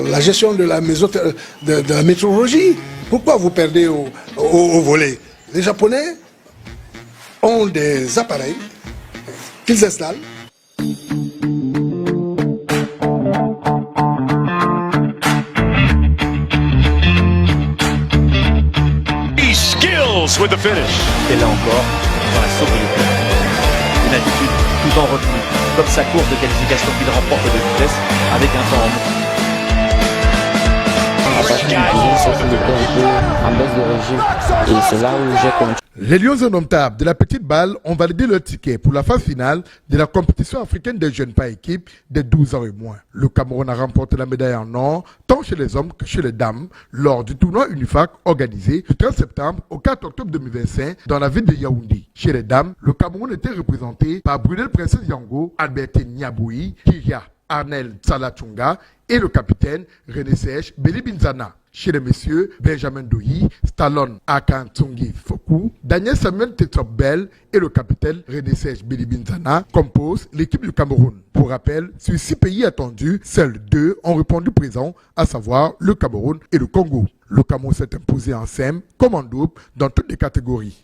La gestion de la, de la météorologie. Pourquoi vous perdez au volet? Les Japonais ont des appareils qu'ils installent. With the finish. Et là encore, dans la sobriété, une attitude tout en retenue, comme sa course de qualification qu'il remporte de vitesse avec un temps en mouvement. En baisse de régime et c'est là où j'ai continué. Les Lions indomptables de la petite balle ont validé leur ticket pour la phase finale de la compétition africaine des jeunes par équipe de 12 ans et moins. Le Cameroun a remporté la médaille en or, tant chez les hommes que chez les dames, lors du tournoi Unifac organisé du 13 septembre au 4 octobre 2025 dans la ville de Yaoundé. Chez les dames, le Cameroun était représenté par Brunel Princesse Yango, Albertine Niaboui, Kiria Arnel Salachunga et le capitaine René Serge Belibinzana. Chez les messieurs, Benjamin Douyi, Stallone Akantungi Foku, Daniel Samuel Tetsobel et le capitaine René Serge Belibinzana composent l'équipe du Cameroun. Pour rappel, sur 6 pays attendus, seuls 2 ont répondu présents, à savoir le Cameroun et le Congo. Le Cameroun s'est imposé en simple comme en double dans toutes les catégories.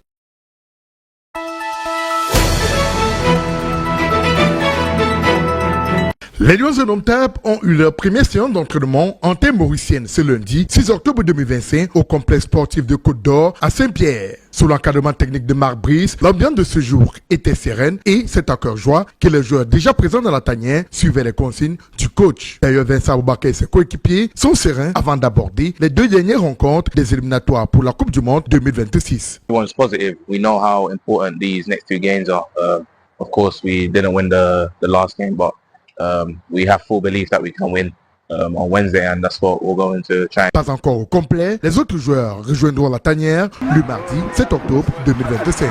Les Lions indomptables ont eu leur première séance d'entraînement en terre mauricienne ce lundi 6 octobre 2025 au complexe sportif de Côte d'Or à Saint-Pierre. Sous l'encadrement technique de Marc Brice, l'ambiance de ce jour était sereine et c'est à cœur joie que les joueurs déjà présents dans la tanière suivaient les consignes du coach. D'ailleurs, Vincent Aboubakar et ses coéquipiers sont sereins avant d'aborder les 2 dernières rencontres des éliminatoires pour la Coupe du Monde 2026. Everyone's positive. We know how important these next 2 games are. Of course, we didn't win the last game, but we have full belief that we can win on Wednesday, and that's what we're going to try. Pas encore au complet, les autres joueurs rejoindront la tanière le mardi 7 octobre 2025.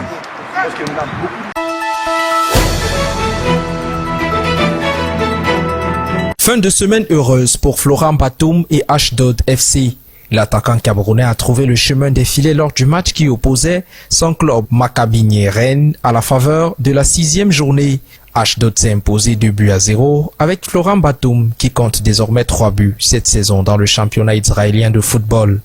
Fin de semaine heureuse pour Florent Batum et Ashdod FC. L'attaquant camerounais a trouvé le chemin des filets lors du match qui opposait son club Maccabi Nieren à la faveur de la 6e journée. Ashdod s'est imposé 2-0 avec Florent Batum qui compte désormais 3 buts cette saison dans le championnat israélien de football.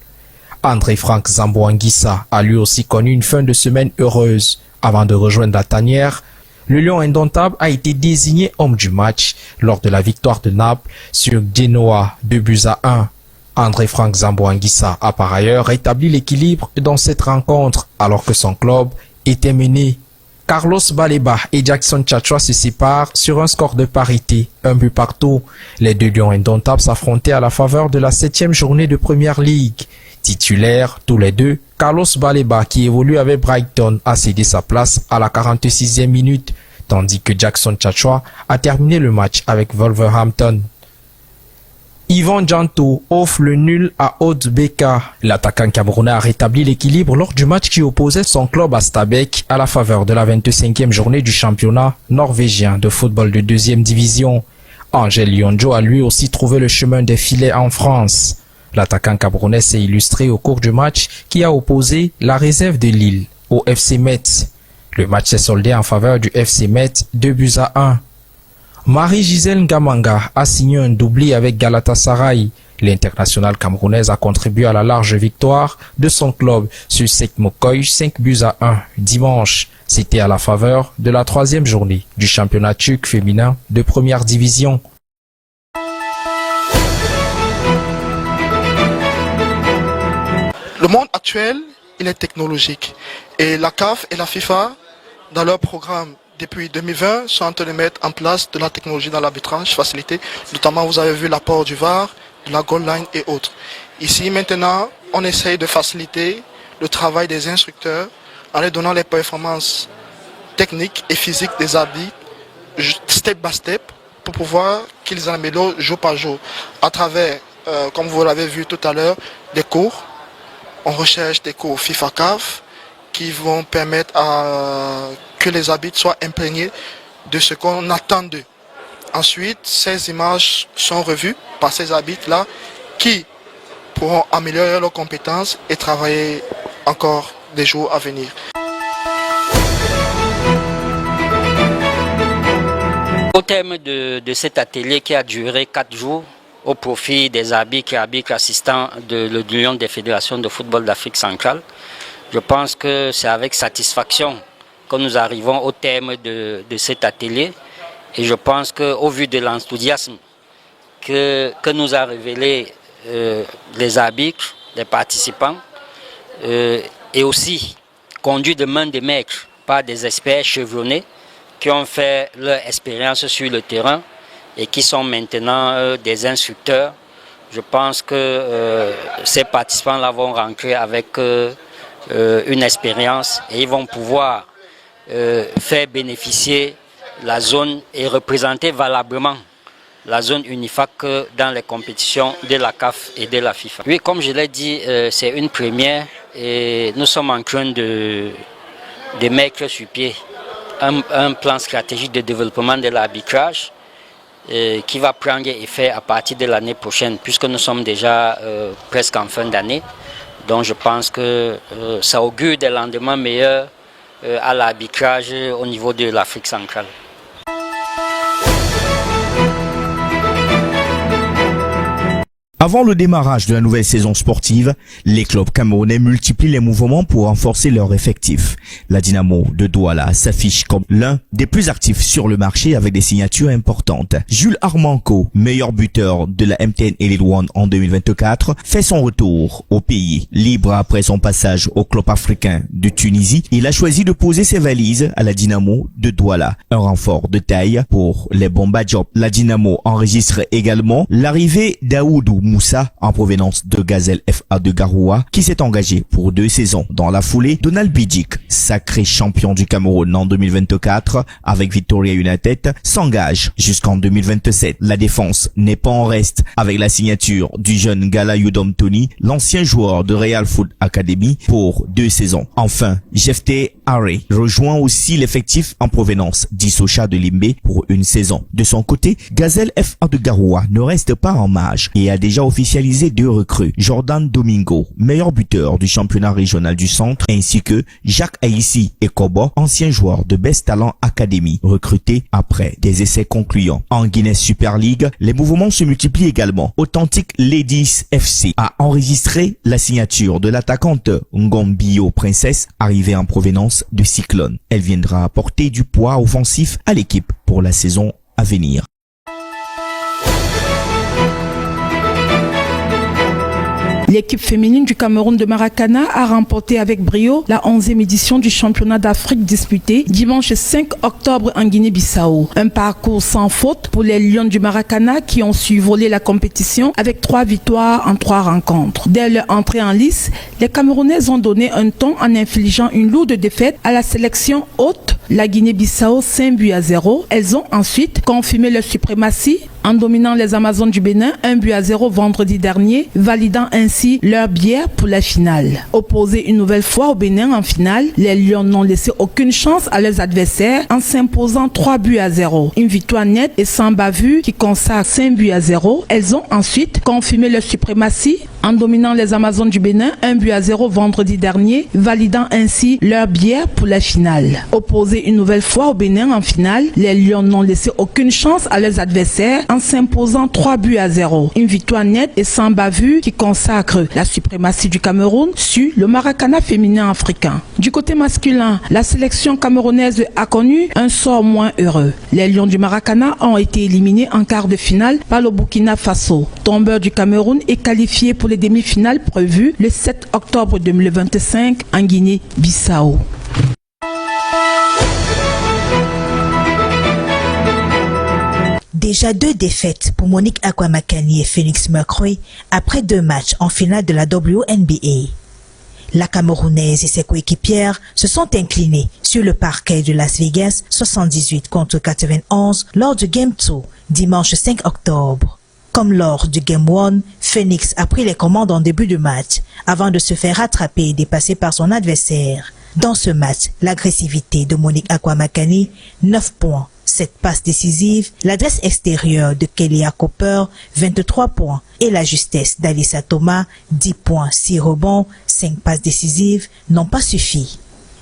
André Frank Zambo-Anguissa a lui aussi connu une fin de semaine heureuse. Avant de rejoindre la tanière, le Lion indomptable a été désigné homme du match lors de la victoire de Naples sur Genoa 2-1. André Frank Zambo-Anguissa a par ailleurs rétabli l'équilibre dans cette rencontre alors que son club était mené. Carlos Baleba et Jackson Tchatchoua se séparent sur un score de parité, 1 but partout. Les 2 Lions indomptables s'affrontaient à la faveur de la 7e journée de Première Ligue. Titulaires, tous les 2, Carlos Baleba, qui évolue avec Brighton, a cédé sa place à la 46e minute, tandis que Jackson Tchatchoua a terminé le match avec Wolverhampton. Yvan Djanto offre le nul à Aude Beka. L'attaquant camerounais a rétabli l'équilibre lors du match qui opposait son club à Stabæk à la faveur de la 25e journée du championnat norvégien de football de 2e division. Angel Lyonjo a lui aussi trouvé le chemin des filets en France. L'attaquant camerounais s'est illustré au cours du match qui a opposé la réserve de Lille au FC Metz. Le match s'est soldé en faveur du FC Metz 2-1. Marie-Gisèle Ngamanga a signé un doublé avec Galatasaray. L'internationale camerounaise a contribué à la large victoire de son club sur Sekmokoy 5-1 dimanche. C'était à la faveur de la 3e journée du championnat turc féminin de première division. Le monde actuel, il est technologique. Et la CAF et la FIFA, dans leur programme depuis 2020, sont en train de mettre en place de la technologie dans l'arbitrage facilité. Notamment, vous avez vu l'apport du VAR, de la goal line et autres. Ici, maintenant, on essaye de faciliter le travail des instructeurs en leur donnant les performances techniques et physiques des arbitres, step by step, pour pouvoir qu'ils améliorent jour par jour. À travers, comme vous l'avez vu tout à l'heure, des cours. On recherche des cours FIFA CAF qui vont permettre que les arbitres soient imprégnés de ce qu'on attend d'eux. Ensuite, ces images sont revues par ces arbitres-là qui pourront améliorer leurs compétences et travailler encore des jours à venir. Au terme de cet atelier qui a duré 4 jours, au profit des arbitres et arbitres assistants de l'Union des fédérations de football d'Afrique centrale. Je pense que c'est avec satisfaction que nous arrivons au terme de cet atelier. Et je pense qu'au vu de l'enthousiasme que nous a révélé les arbitres, les participants, et aussi conduit de main de maître par des experts chevronnés qui ont fait leur expérience sur le terrain et qui sont maintenant des instructeurs. Je pense que ces participants-là vont rentrer avec une expérience et ils vont pouvoir faire bénéficier la zone et représenter valablement la zone UNIFAC dans les compétitions de la CAF et de la FIFA. Oui, comme je l'ai dit, c'est une première et nous sommes en train de mettre sur pied un plan stratégique de développement de l'arbitrage qui va prendre effet à partir de l'année prochaine, puisque nous sommes déjà presque en fin d'année. Donc je pense que ça augure des lendemains meilleurs à l'arbitrage au niveau de l'Afrique centrale. Avant le démarrage de la nouvelle saison sportive, les clubs camerounais multiplient les mouvements pour renforcer leur effectif. La Dynamo de Douala s'affiche comme l'un des plus actifs sur le marché avec des signatures importantes. Jules Armanco, meilleur buteur de la MTN Elite One en 2024, fait son retour au pays. Libre après son passage au club africain de Tunisie, il a choisi de poser ses valises à la Dynamo de Douala. Un renfort de taille pour les Bomba Job. La Dynamo enregistre également l'arrivée d'Aoudou Moussa en provenance de Gazelle FA de Garoua qui s'est engagé pour 2 saisons. Dans la foulée, Donald Bidjik, sacré champion du Cameroun en 2024 avec Victoria United, s'engage jusqu'en 2027. La défense n'est pas en reste avec la signature du jeune Gala Yudom Tony, l'ancien joueur de Real Foot Academy pour 2 saisons. Enfin, Jefté Harry rejoint aussi l'effectif en provenance d'Issocha de Limbe pour 1 saison. De son côté, Gazelle FA de Garoua ne reste pas en marge et a déjà officialisé 2 recrues. Jordan Domingo, meilleur buteur du championnat régional du centre, ainsi que Jacques Aïssi Ekobo, ancien joueur de Best Talent Academy, recruté après des essais concluants. En Guinness Super League, les mouvements se multiplient également. Authentic Ladies FC a enregistré la signature de l'attaquante Ngombio Princess, arrivée en provenance de Cyclone. Elle viendra apporter du poids offensif à l'équipe pour la saison à venir. L'équipe féminine du Cameroun de Maracana a remporté avec brio la 11e édition du championnat d'Afrique disputée dimanche 5 octobre en Guinée-Bissau. Un parcours sans faute pour les Lions du Maracana qui ont su voler la compétition avec 3 victoires en 3 rencontres. Dès leur entrée en lice, les Camerounaises ont donné un ton en infligeant une lourde défaite à la sélection haute, la Guinée-Bissau 5-0. Elles ont ensuite confirmé leur suprématie en dominant les Amazones du Bénin 1-0 vendredi dernier, validant ainsi leur biais pour la finale. Opposés une nouvelle fois au Bénin en finale, les Lions n'ont laissé aucune chance à leurs adversaires en s'imposant 3-0. Une victoire nette et sans bavure qui consacre 5-0. Elles ont ensuite confirmé leur suprématie en dominant les Amazones du Bénin 1-0 vendredi dernier, validant ainsi leur biais pour la finale. Opposés une nouvelle fois au Bénin en finale, les Lions n'ont laissé aucune chance à leurs adversaires en s'imposant 3-0. Une victoire nette et sans bavure qui consacre la suprématie du Cameroun sur le Maracana féminin africain. Du côté masculin, la sélection camerounaise a connu un sort moins heureux. Les Lions du Maracana ont été éliminés en quart de finale par le Burkina Faso. Tombeur du Cameroun est qualifié pour les demi-finales prévues le 7 octobre 2025 en Guinée-Bissau. Déjà 2 défaites pour Monique Akwamakani et Phoenix Mercury après 2 matchs en finale de la WNBA. La Camerounaise et ses coéquipières se sont inclinées sur le parquet de Las Vegas 78 contre 91 lors du Game 2 dimanche 5 octobre. Comme lors du Game 1, Phoenix a pris les commandes en début de match avant de se faire rattraper et dépasser par son adversaire. Dans ce match, l'agressivité de Monique Akwamakani, 9 points, 7 passes décisives, l'adresse extérieure de Kelia Cooper, 23 points, et la justesse d'Alyssa Thomas, 10 points, 6 rebonds, 5 passes décisives, n'ont pas suffi.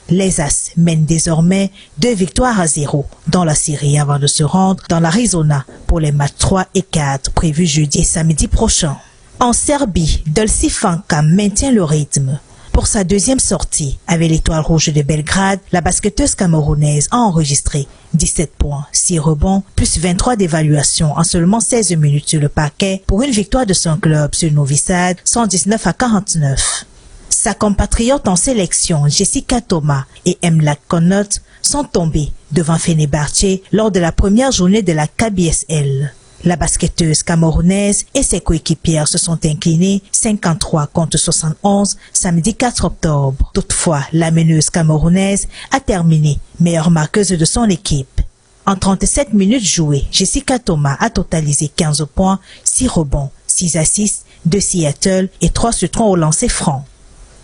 Les As mènent désormais 2-0 dans la série avant de se rendre dans l'Arizona pour les matchs 3 et 4 prévus jeudi et samedi prochain. En Serbie, Dulci Fanka maintient le rythme. Pour sa deuxième sortie, avec l'Étoile Rouge de Belgrade, la basketteuse camerounaise a enregistré 17 points, 6 rebonds, plus 23 d'évaluation en seulement 16 minutes sur le parquet pour une victoire de son club sur Novi Sad, 119-49. Sa compatriote en sélection, Jessica Thomas et Emlak Connaught sont tombés devant Fenerbahçe lors de la première journée de la KBSL. La basketteuse camerounaise et ses coéquipières se sont inclinées 53-71 samedi 4 octobre. Toutefois, la meneuse camerounaise a terminé meilleure marqueuse de son équipe. En 37 minutes jouées, Jessica Thomas a totalisé 15 points, 6 rebonds, 6 assists, 2 Seattle et 3 sur 3 au lancer franc.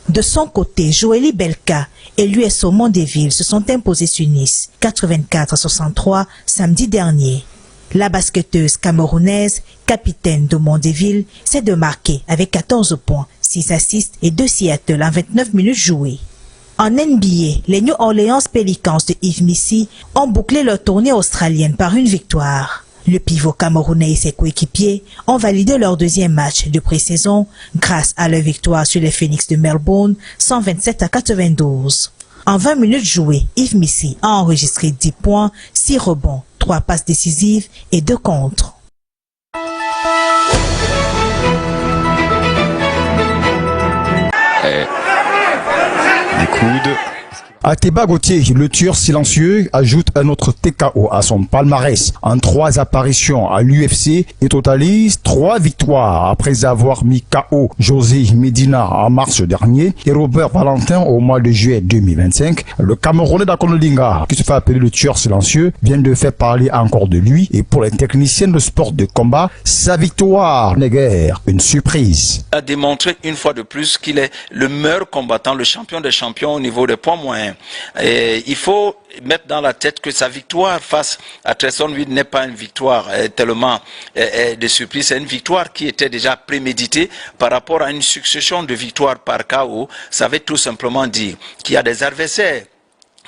De son côté, Joëlie Belka et l'US Mondeville se sont imposés sur Nice, 84-63 samedi dernier. La basketteuse camerounaise, capitaine de Mondeville, s'est démarquée avec 14 points, 6 assists et 2 Seattle en 29 minutes jouées. En NBA, les New Orleans Pelicans de Yves Missy ont bouclé leur tournée australienne par une victoire. Le pivot camerounais et ses coéquipiers ont validé leur deuxième match de pré-saison grâce à leur victoire sur les Phoenix de Melbourne, 127-92. En 20 minutes jouées, Yves Missy a enregistré 10 points, 6 rebonds, 3 passes décisives et 2 contres. Les coudes. Ateba Gauthier, le tueur silencieux, ajoute un autre TKO à son palmarès en 3 apparitions à l'UFC et totalise 3 victoires après avoir mis KO José Medina en mars dernier et Robert Valentin au mois de juillet 2025. Le Camerounais d'Akonolinga, qui se fait appeler le tueur silencieux, vient de faire parler encore de lui et pour les techniciens de sport de combat, sa victoire n'est guère une surprise. A démontré une fois de plus qu'il est le meilleur combattant, le champion des champions au niveau des poids moyens. Et il faut mettre dans la tête que sa victoire face à Tresson lui n'est pas une victoire tellement de surprise, c'est une victoire qui était déjà préméditée par rapport à une succession de victoires par KO. Ça veut tout simplement dire qu'il y a des adversaires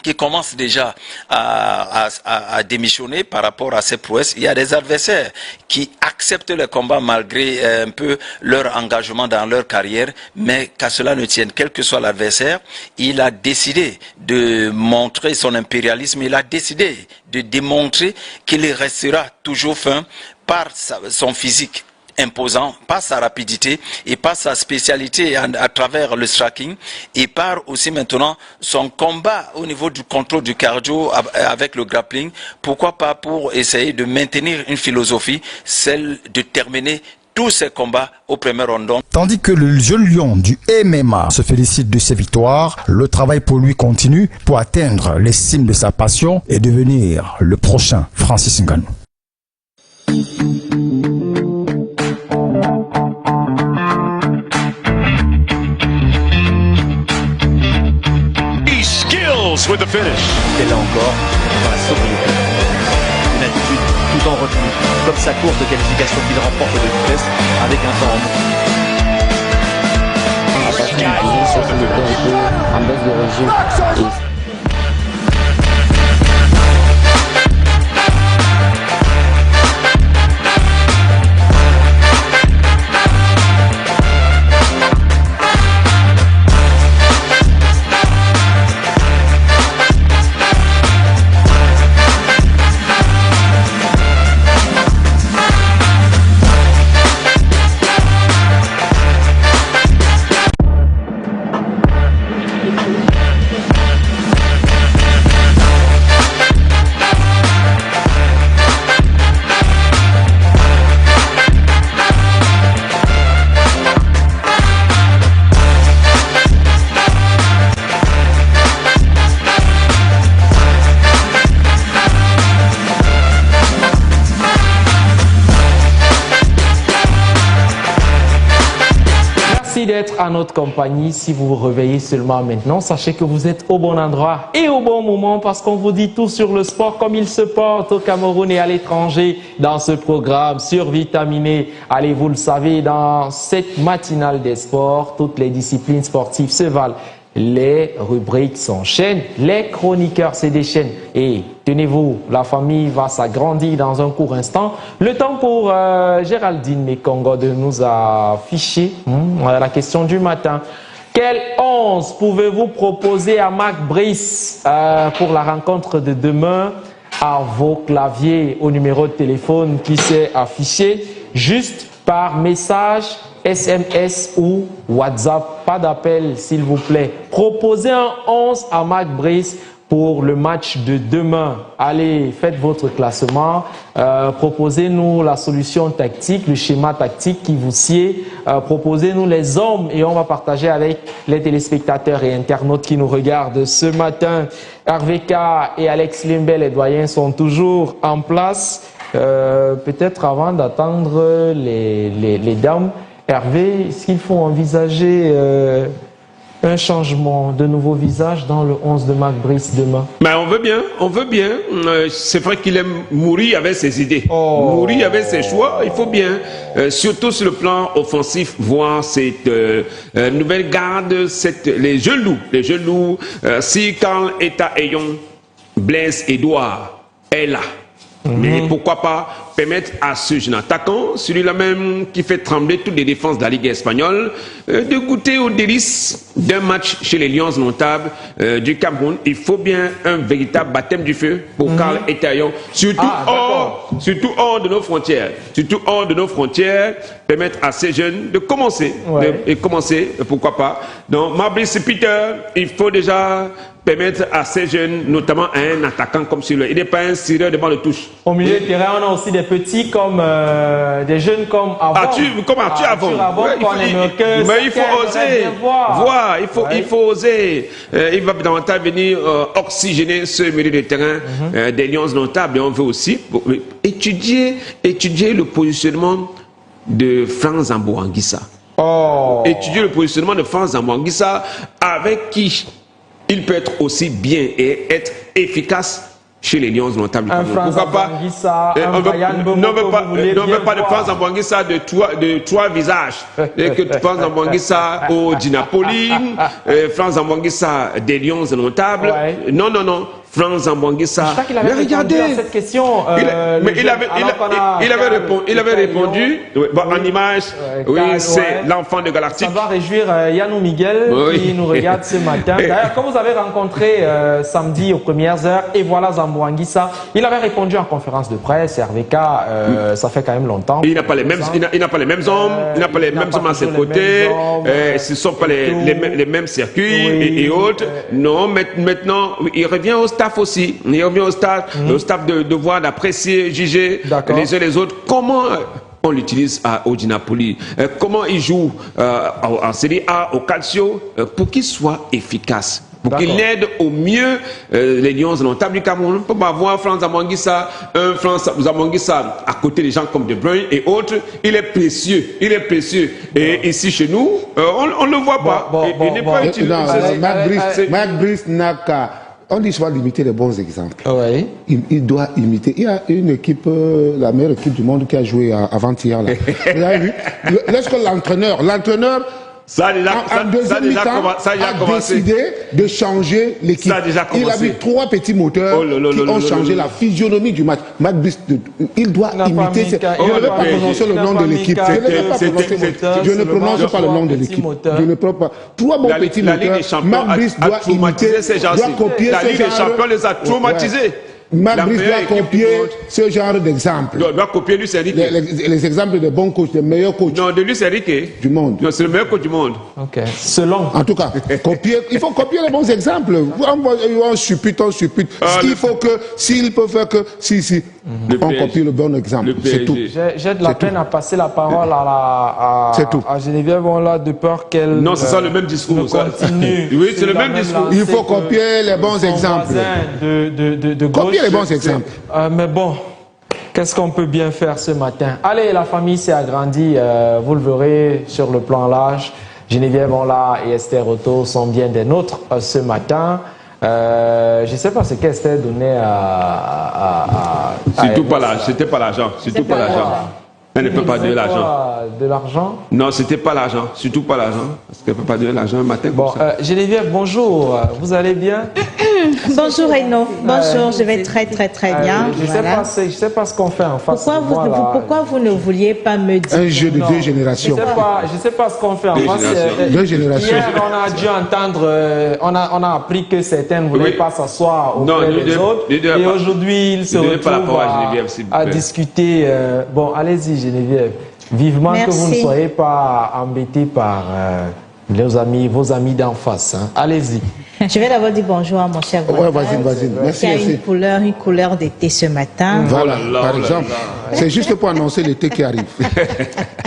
qui commencent déjà à démissionner par rapport à ses prouesses. Il y a des adversaires qui acceptent le combat malgré un peu leur engagement dans leur carrière, mais qu'à cela ne tienne, quel que soit l'adversaire, il a décidé de montrer son impérialisme, il a décidé de démontrer qu'il restera toujours fin par son physique imposant, par sa rapidité et par sa spécialité à travers le striking et par aussi maintenant son combat au niveau du contrôle du cardio avec le grappling. Pourquoi pas pour essayer de maintenir une philosophie, celle de terminer tous ces combats au premier rondon. Tandis que le jeune lion du MMA se félicite de ses victoires, le travail pour lui continue pour atteindre les cimes de sa passion et devenir le prochain Francis Ngannou. With the finish. Et là encore, dans la sobriété. Une attitude tout en retenue, comme sa course de qualification qu'il remporte de vitesse avec un temps en À partir du début, ça se mettait un peu en baisse de régime. D'être à notre compagnie. Si vous vous réveillez seulement maintenant, sachez que vous êtes au bon endroit et au bon moment parce qu'on vous dit tout sur le sport comme il se porte au Cameroun et à l'étranger dans ce programme survitaminé. Allez, vous le savez, dans cette matinale des sports, toutes les disciplines sportives se valent. les rubriques s'enchaînent, les chroniqueurs se déchaînent. Et tenez-vous, la famille va s'agrandir dans un court instant. Le temps pour Géraldine Mekongo de nous afficher la question du matin. Quel 11 pouvez-vous proposer à Marc Brice pour la rencontre de demain à vos claviers au numéro de téléphone qui s'est affiché juste par message, SMS ou WhatsApp? Pas d'appel s'il vous plaît. Proposez un 11 à Marc Brice pour le match de demain. Allez, faites votre classement. Proposez-nous la solution tactique, le schéma tactique qui vous sied. Proposez-nous les hommes et on va partager avec les téléspectateurs et internautes qui nous regardent ce matin. RVK et Alex Limbe, les doyens, sont toujours en place. Peut-être avant d'attendre les dames, Hervé, est-ce qu'il faut envisager un changement, de nouveaux visages dans le 11 de Marc Brice demain? Ben, on veut bien. C'est vrai qu'il aime mourir avec ses idées, mourir avec ses choix, il faut bien. Surtout sur le plan offensif, voir cette nouvelle garde, les jeunes loups, si Karl Eta Eyon, Blaise Edouard est là. Mais pourquoi pas permettre à ce jeune attaquant, celui-là même qui fait trembler toutes les défenses de la Ligue espagnole, de goûter aux délices d'un match chez les Lions notables du Cameroun. Il faut bien un véritable baptême du feu pour Karl Etayon, surtout hors de nos frontières. Surtout hors de nos frontières, permettre à ces jeunes de commencer. Pourquoi pas. Donc, Mabrice Peter, il faut déjà permettre à ces jeunes, notamment à un attaquant comme celui-là. Il n'est pas un tireur devant le touche. Au milieu de terrain, on a aussi des petits comme des jeunes comme avant. Arthur avant. Mais il faut oser voir. Il faut oser. Il va davantage venir oxygéner ce milieu de terrain des Lions notables. Et on veut aussi étudier le positionnement de Franz Ambouanguissa. Étudier le positionnement de Franz Ambouanguissa avec qui il peut être aussi bien et être efficace chez les Lions notables. Pourquoi pas? On ne veut pas de Franz Ambouanguissa de trois visages. Que Franz Ambouanguissa au Dinapoli, Franz Ambouanguissa des Lions notables. Non. Franz Ambouanguissa. Je crois qu'il avait répondu à cette question. Il avait répondu en image. C'est l'enfant de Galactique. Ça va réjouir Yannou Miguel qui nous regarde ce matin. D'ailleurs, quand vous avez rencontré samedi aux premières heures, et voilà Ambouanguissa, il avait répondu en conférence de presse. RVK, ça fait quand même longtemps. Il n'a pas les mêmes hommes. Il n'a pas les mêmes hommes à ses côtés. Ce ne sont pas les mêmes circuits et autres. Non, maintenant, il revient au staff aussi. Il revient au staff de voir, d'apprécier, juger les uns les autres. Comment on l'utilise au Dinapoli, comment il joue en Série A, au Calcio, pour qu'il soit efficace. Pour qu'il aide au mieux les Lions notables du Cameroun. Pour avoir Franz Ambouanguissa, à côté des gens comme De Bruyne et autres, il est précieux. Et ici chez nous, on ne le voit pas. Il n'est pas utilisé. Marc Brice n'a qu'à... On dit soit limiter les bons exemples. Il doit imiter. Il y a une équipe, la meilleure équipe du monde qui a joué avant-hier. Vous avez vu? Lorsque l'entraîneur en deuxième mi-temps a décidé de changer l'équipe. Il a vu 3 petits moteurs qui ont changé la physionomie du match. Marc Brice, il doit imiter. Je ne vais pas prononcer le nom de l'équipe. Je ne prononce pas le nom de l'équipe. Je ne peux pas. 3 bons petits moteurs. Marc Brice doit imiter, doit copier la Ligue des Champions les a traumatisés. Marc Brice doit copier ce genre d'exemple. Doit copier Luis Enrique. Les exemples de bons coachs, des meilleurs coachs. Non, de Luis Enrique. Du monde. Non, c'est le meilleur coach du monde. Selon. En tout cas, il faut copier les bons exemples. On suppute. Il faut que, s'il peut faire que, on copie le bon exemple. C'est tout. J'ai de la peine à passer la parole à Geneviève, de peur qu'elle. Non, c'est ça le même discours. Continue. Oui, c'est le même discours. Il faut copier les bons exemples. De gauche. Les bons exemples. Mais bon, qu'est-ce qu'on peut bien faire ce matin? Allez, la famille s'est agrandie, vous le verrez sur le plan large. Geneviève Onla et Esther Otto sont bien des nôtres ce matin. Je ne sais pas ce qu'Esther donnait à surtout pas l'argent. Surtout pas l'argent. Elle ne peut pas donner l'argent. De l'argent? Non, c'était pas l'argent, surtout pas l'argent. Parce qu'elle ne peut pas donner l'argent un matin. Bon, Geneviève, bonjour. Vous allez bien? Bonjour Renaud. Bonjour, je vais très bien. Je sais pas ce qu'on fait en face. Pourquoi vous ne vouliez pas me dire? Un jeu de deux générations. Je sais pas ce qu'on fait en face. Deux générations. Hier, on a dû entendre, on a appris que certains ne voulaient pas s'asseoir auprès des autres. Et aujourd'hui, ils se retrouvent à discuter. Bon, allez-y Geneviève. Vivement que vous ne soyez pas embêtés par vos amis d'en face. Hein. Allez-y. Je vais d'abord dire bonjour à mon cher voisin. Vas-y. Merci. Il y a une couleur d'été ce matin. Voilà, par exemple. C'est juste pour annoncer l'été qui arrive.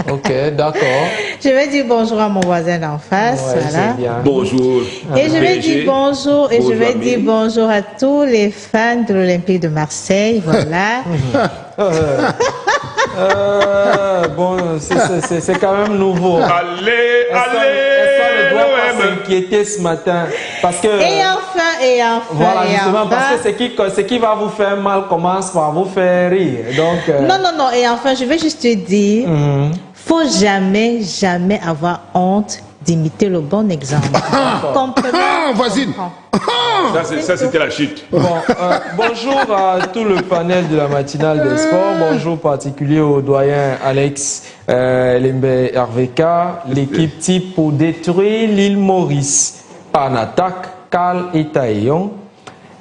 Ok, d'accord. Je vais dire bonjour à mon voisin d'en face. Ouais, voilà. Bonjour. Et je vais dire bonjour dire bonjour à tous les fans de l'Olympique de Marseille. Voilà. Bon, c'est quand même nouveau. Allez, elle ne doit pas s'inquiéter ce matin. Parce que, et enfin. Voilà, justement, parce que ce qui va vous faire mal commence par vous faire rire. Donc, Non, et enfin, je vais juste te dire, faut jamais avoir honte d'imiter le bon exemple. Voisine. Ça, c'était la chute. Bon, bonjour à tout le panel de la matinale des sports. Bonjour particulier au doyen Alex Lembe RVK. L'équipe type pour détruire l'île Maurice. En attaque, Carl Etaillon,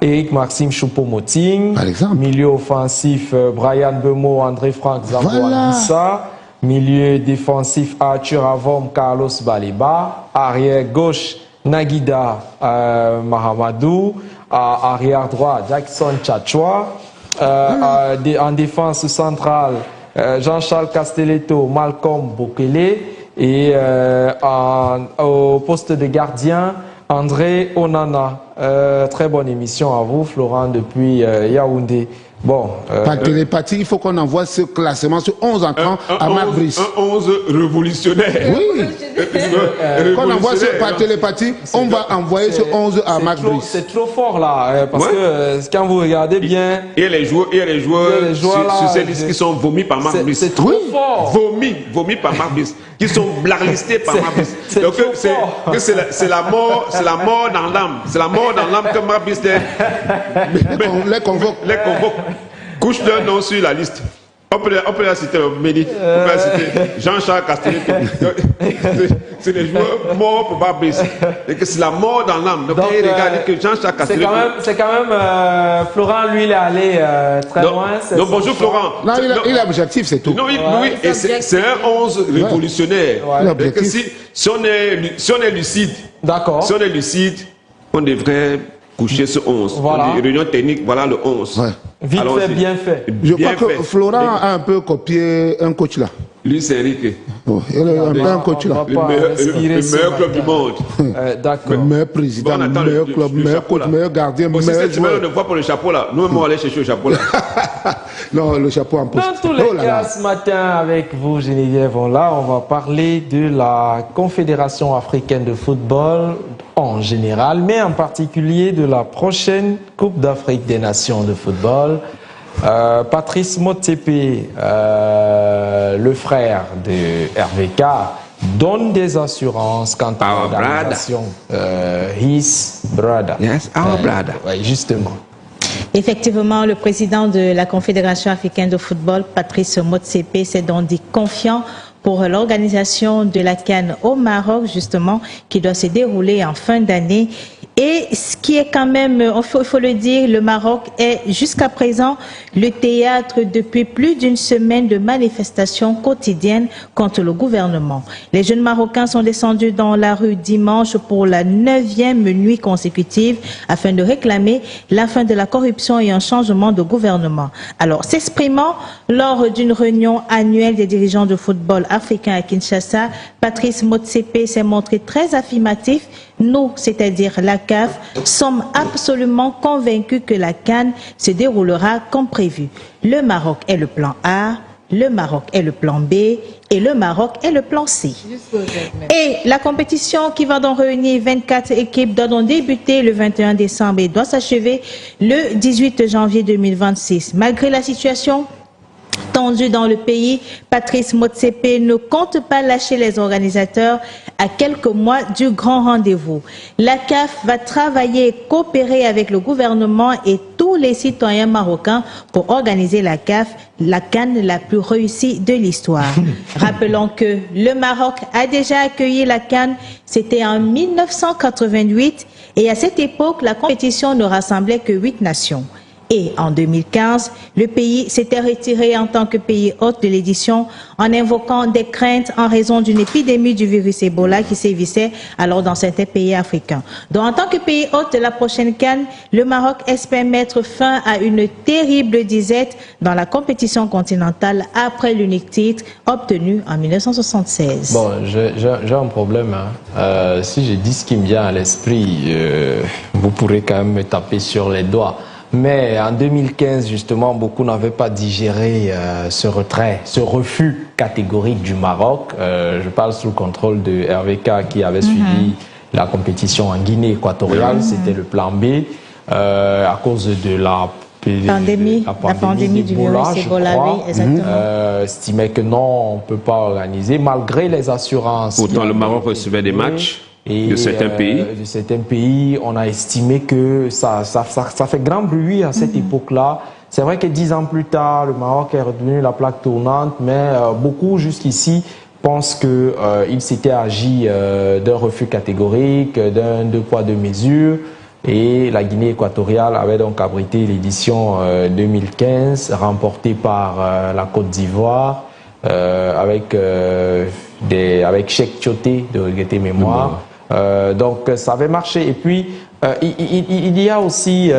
Eric Maxime Choupo-Moting. Par exemple. Milieu offensif, Brian Bemo, André Franck Zambo Anissa. Milieu défensif, Arthur Avom, Carlos Baliba. Arrière gauche, Nagida Mahamadou. Arrière droit, Jackson Tchatchoua. En défense centrale, Jean-Charles Castelletto, Malcolm Bokele. Et au poste de gardien, André Onana. Très bonne émission à vous, Florent, depuis Yaoundé. Bon, par télépathie, il faut qu'on envoie ce classement, ce 11 entrants à Marc Brice. Un 11 révolutionnaire. Oui. Qu'on envoie par télépathie, on va envoyer ce 11 à Marc Brice. C'est trop fort là, parce que quand vous regardez bien... Et les joueurs sur ces listes qui sont vomis par Marc Brice. C'est trop fort. Vomis par Marc Brice. Qui sont blacklistés par Marc Brice. Donc c'est la mort dans l'âme. C'est la mort dans l'âme que Marc Brice les convoque. Couche d'un nom sur la liste. On peut la citer, Mehdi. On peut la citer. Jean-Charles Castelletto. C'est des joueurs morts pour Fabrice. Et que c'est la mort dans l'âme. Donc, regardez que Jean-Charles Castelletto. C'est quand même Florent, lui, il est allé très loin. Donc, bonjour Florent. Non, il est objectif, c'est tout. Non, oui, et c'est un 11 révolutionnaire. Si on est lucide, d'accord. Si on est lucide, on devrait coucher ce 11. Voilà. On dit réunion technique, voilà le 11. Ouais. Vite fait, bien fait. Je crois que Florent a un peu copié un coach là. Lui, c'est Eric. Oh, il est un peu un coach là. Le meilleur club du monde. D'accord. Le meilleur président, le meilleur club, le meilleur coach, le meilleur gardien, le meilleur joueur. On ne voit pour le chapeau là. Nous, on va aller chercher le chapeau là. Non, le chapeau en poste. Dans tous les cas, ce matin, avec vous, Geneviève, on va parler de la Confédération africaine de football en général, mais en particulier de la prochaine Coupe d'Afrique des Nations de football. Patrice Motsepe, le frère de RVK, donne des assurances quant à l'organisation. His brother. Yes, our brother. Oui, justement. Effectivement, le président de la Confédération africaine de football, Patrice Motsepe, s'est donc dit confiant pour l'organisation de la CAN au Maroc, justement, qui doit se dérouler en fin d'année. Et ce qui est quand même, il faut le dire, le Maroc est jusqu'à présent le théâtre depuis plus d'une semaine de manifestations quotidiennes contre le gouvernement. Les jeunes Marocains sont descendus dans la rue dimanche pour la 9e nuit consécutive afin de réclamer la fin de la corruption et un changement de gouvernement. Alors, s'exprimant lors d'une réunion annuelle des dirigeants de football africains à Kinshasa, Patrice Motsepe s'est montré très affirmatif. Nous, c'est-à-dire la CAF, sommes absolument convaincus que la CAN se déroulera comme prévu. Le Maroc est le plan A, le Maroc est le plan B et le Maroc est le plan C. Et la compétition qui va donc réunir 24 équipes doit donc débuter le 21 décembre et doit s'achever le 18 janvier 2026. Malgré la situation Tendu dans le pays, Patrice Motsepe ne compte pas lâcher les organisateurs à quelques mois du grand rendez-vous. La CAF va travailler et coopérer avec le gouvernement et tous les citoyens marocains pour organiser la CAN la plus réussie de l'histoire. Rappelons que le Maroc a déjà accueilli la CAN, c'était en 1988 et à cette époque, la compétition ne rassemblait que 8 nations. Et en 2015, le pays s'était retiré en tant que pays hôte de l'édition en invoquant des craintes en raison d'une épidémie du virus Ebola qui sévissait alors dans certains pays africains. Donc en tant que pays hôte de la prochaine CAN, le Maroc espère mettre fin à une terrible disette dans la compétition continentale après l'unique titre obtenu en 1976. Bon, j'ai un problème. Si je dis ce qui me vient à l'esprit, vous pourrez quand même me taper sur les doigts. Mais en 2015, justement, beaucoup n'avaient pas digéré ce retrait, ce refus catégorique du Maroc. Je parle sous le contrôle de RVK qui avait suivi la compétition en Guinée équatoriale. C'était le plan B à cause de la pandémie du virus Ebola, oui, exactement. Estimait que non, on ne peut pas organiser, malgré les assurances. Pourtant, le Maroc recevait des matchs. De certains pays. De certains pays, on a estimé que ça fait grand bruit à cette époque-là. C'est vrai que 10 ans plus tard, le Maroc est redevenu la plaque tournante, mais beaucoup jusqu'ici pensent qu'il s'était agi d'un refus catégorique, d'un 2 poids 2 mesures. Et la Guinée équatoriale avait donc abrité l'édition 2015, remportée par la Côte d'Ivoire, avec Cheikh Tioté de regretter mémoire. Donc ça avait marché. Et puis il y a aussi,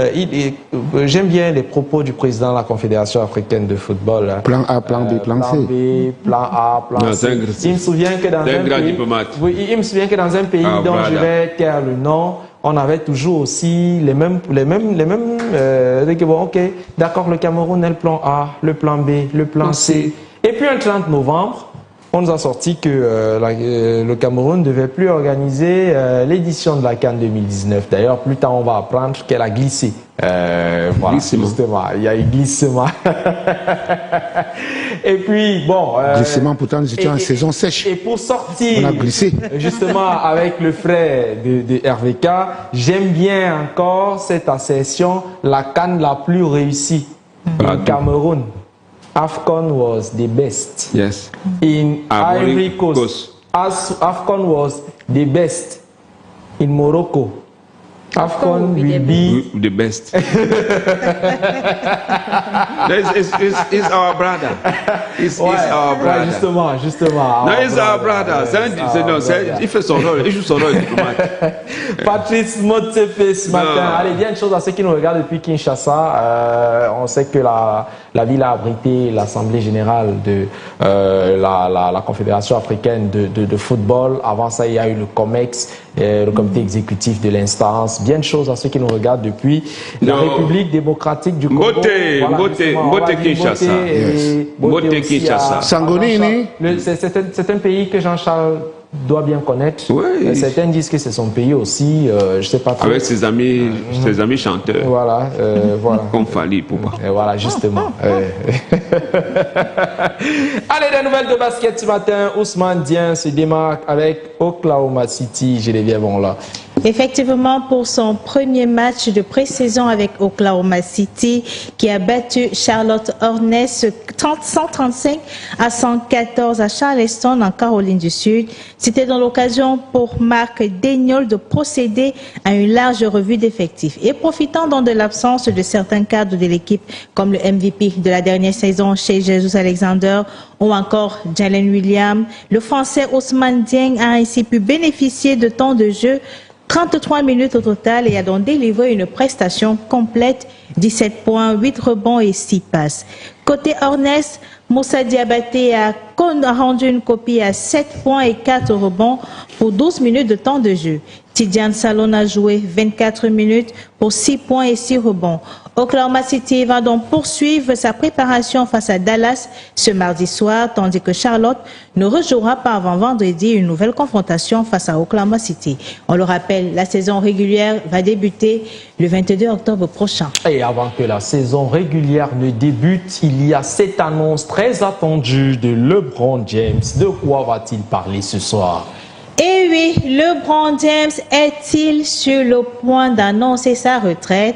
j'aime bien les propos du président de la Confédération africaine de football. Plan A, plan B, plan C. Plan B, plan A, plan C. Il me souvient que dans un pays, dont je vais taire le nom, on avait toujours aussi les mêmes ok, d'accord, le Cameroun est le plan A, le plan B, le plan C. Et puis un 30 novembre, on nous a sorti que le Cameroun ne devait plus organiser l'édition de la CAN 2019. D'ailleurs, plus tard, on va apprendre qu'elle a glissé. Voilà, justement, il y a eu glissement. Et puis, bon... glissement, pourtant, nous étions en saison sèche. Et pour sortir, on a glissé. Justement, avec le frère de RVK, j'aime bien encore cette assertion, la CAN la plus réussie. Le Cameroun. AFCON was the best. Yes. In Ivory Coast, AFCON was the best. In Morocco, AFCON will be the best. It's our brother. It's our brother. Justement. No, it's our brother. Il fait son rôle. Il joue son rôle de diplomate. Patrice Motsepe ce matin. Allez, il y a une chose à ceux qui nous regardent depuis Kinshasa. On sait que la ville a abrité l'Assemblée générale de la Confédération africaine de football. Avant ça, il y a eu le COMEX, le comité exécutif de l'instance. Bien de choses à ceux qui nous regardent depuis la République démocratique du Congo. Mbote Kinshasa. Mbote Kinshasa. Sangonini. C'est un pays que Jean-Charles doit bien connaître. Oui. Certains disent que c'est son pays aussi. Je sais pas trop. Avec ses amis chanteurs. Voilà. Comme Fali Poupa. Voilà, justement. Allez, des nouvelles de basket ce matin. Ousmane Dieng se démarque avec Oklahoma City. Geneviève là. Effectivement, pour son premier match de pré-saison avec Oklahoma City, qui a battu Charlotte Hornets 135 à 114 à Charleston, en Caroline du Sud, c'était dans l'occasion pour Marc Daignol de procéder à une large revue d'effectifs. Et profitant donc de l'absence de certains cadres de l'équipe, comme le MVP de la dernière saison chez Jesus Alexander ou encore Jalen Williams, le Français Ousmane Dieng a ainsi pu bénéficier de temps de jeu 33 minutes au total et a donc délivré une prestation complète, 17 points, 8 rebonds et 6 passes. Côté Hornets, Moussa Diabaté a rendu une copie à 7 points et 4 rebonds pour 12 minutes de temps de jeu. Tidiane Salon a joué 24 minutes pour 6 points et 6 rebonds. Oklahoma City va donc poursuivre sa préparation face à Dallas ce mardi soir, tandis que Charlotte ne rejouera pas avant vendredi une nouvelle confrontation face à Oklahoma City. On le rappelle, la saison régulière va débuter le 22 octobre prochain. Et avant que la saison régulière ne débute, il y a cette annonce très attendue de LeBron James. De quoi va-t-il parler ce soir? Et oui, LeBron James est-il sur le point d'annoncer sa retraite?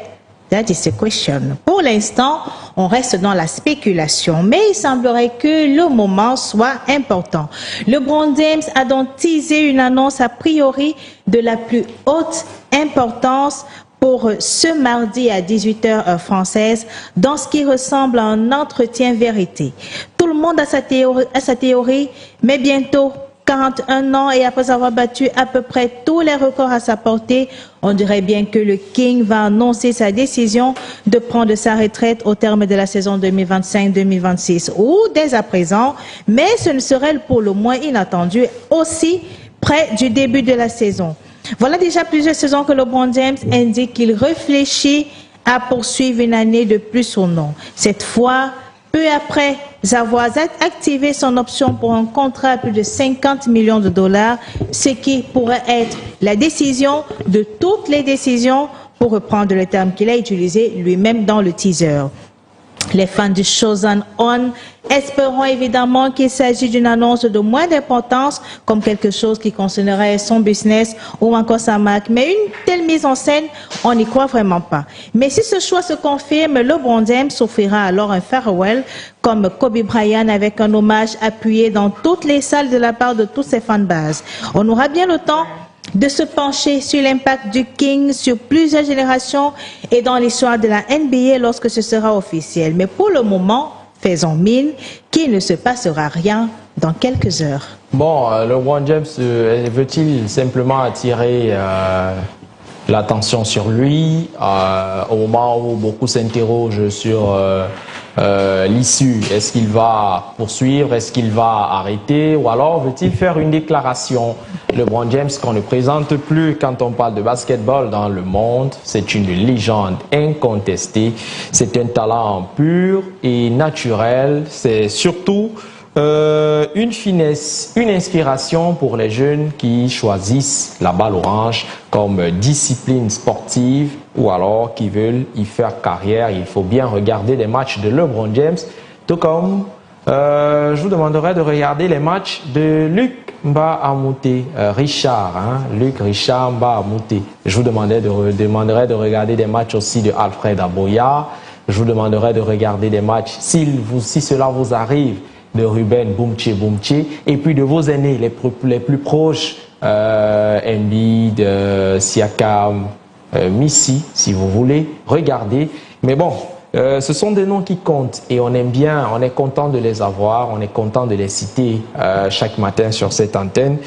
That is the question. Pour l'instant, on reste dans la spéculation, mais il semblerait que le moment soit important. LeBron James a donc teasé une annonce a priori de la plus haute importance pour ce mardi à 18h heure française, dans ce qui ressemble à un entretien vérité. Tout le monde a sa théorie, mais bientôt, 41 ans et après avoir battu à peu près tous les records à sa portée, on dirait bien que le King va annoncer sa décision de prendre sa retraite au terme de la saison 2025-2026 ou dès à présent, mais ce ne serait pour le moins inattendu aussi près du début de la saison. Voilà déjà plusieurs saisons que LeBron James indique qu'il réfléchit à poursuivre une année de plus son nom. Cette fois, peu après avoir activé son option pour un contrat à plus de 50 millions de dollars, ce qui pourrait être la décision de toutes les décisions, pour reprendre le terme qu'il a utilisé lui-même dans le teaser. Les fans du Chosen On espérons évidemment qu'il s'agit d'une annonce de moins d'importance, comme quelque chose qui concernerait son business ou encore sa marque. Mais une telle mise en scène, on n'y croit vraiment pas. Mais si ce choix se confirme, LeBron James s'offrira alors un farewell comme Kobe Bryant, avec un hommage appuyé dans toutes les salles de la part de tous ses fanbases. On aura bien le temps de se pencher sur l'impact du King sur plusieurs générations et dans l'histoire de la NBA lorsque ce sera officiel. Mais pour le moment, faisons mine qu'il ne se passera rien dans quelques heures. Bon, LeBron James veut-il simplement attirer l'attention sur lui au moment où beaucoup s'interrogent sur l'issue? Est-ce qu'il va poursuivre? Est-ce qu'il va arrêter? Ou alors veut-il faire une déclaration? LeBron James, qu'on ne présente plus quand on parle de basketball dans le monde, c'est une légende incontestée. C'est un talent pur et naturel. C'est surtout une finesse, une inspiration pour les jeunes qui choisissent la balle orange comme discipline sportive ou alors qui veulent y faire carrière. Il faut bien regarder les matchs de LeBron James, tout comme je vous demanderai de regarder les matchs de Luc Mba Amouté, Richard, Luc Richard Mba Amouté. Je vous demanderai de regarder des matchs aussi de Alfred Aboya. Je vous demanderai de regarder des matchs, si cela vous arrive, de Ruben Boumtché, et puis de vos aînés les plus proches, Embiid, Siakam, Missy, si vous voulez, regardez. Mais bon, ce sont des noms qui comptent et on aime bien, on est content de les avoir, on est content de les citer chaque matin sur cette antenne.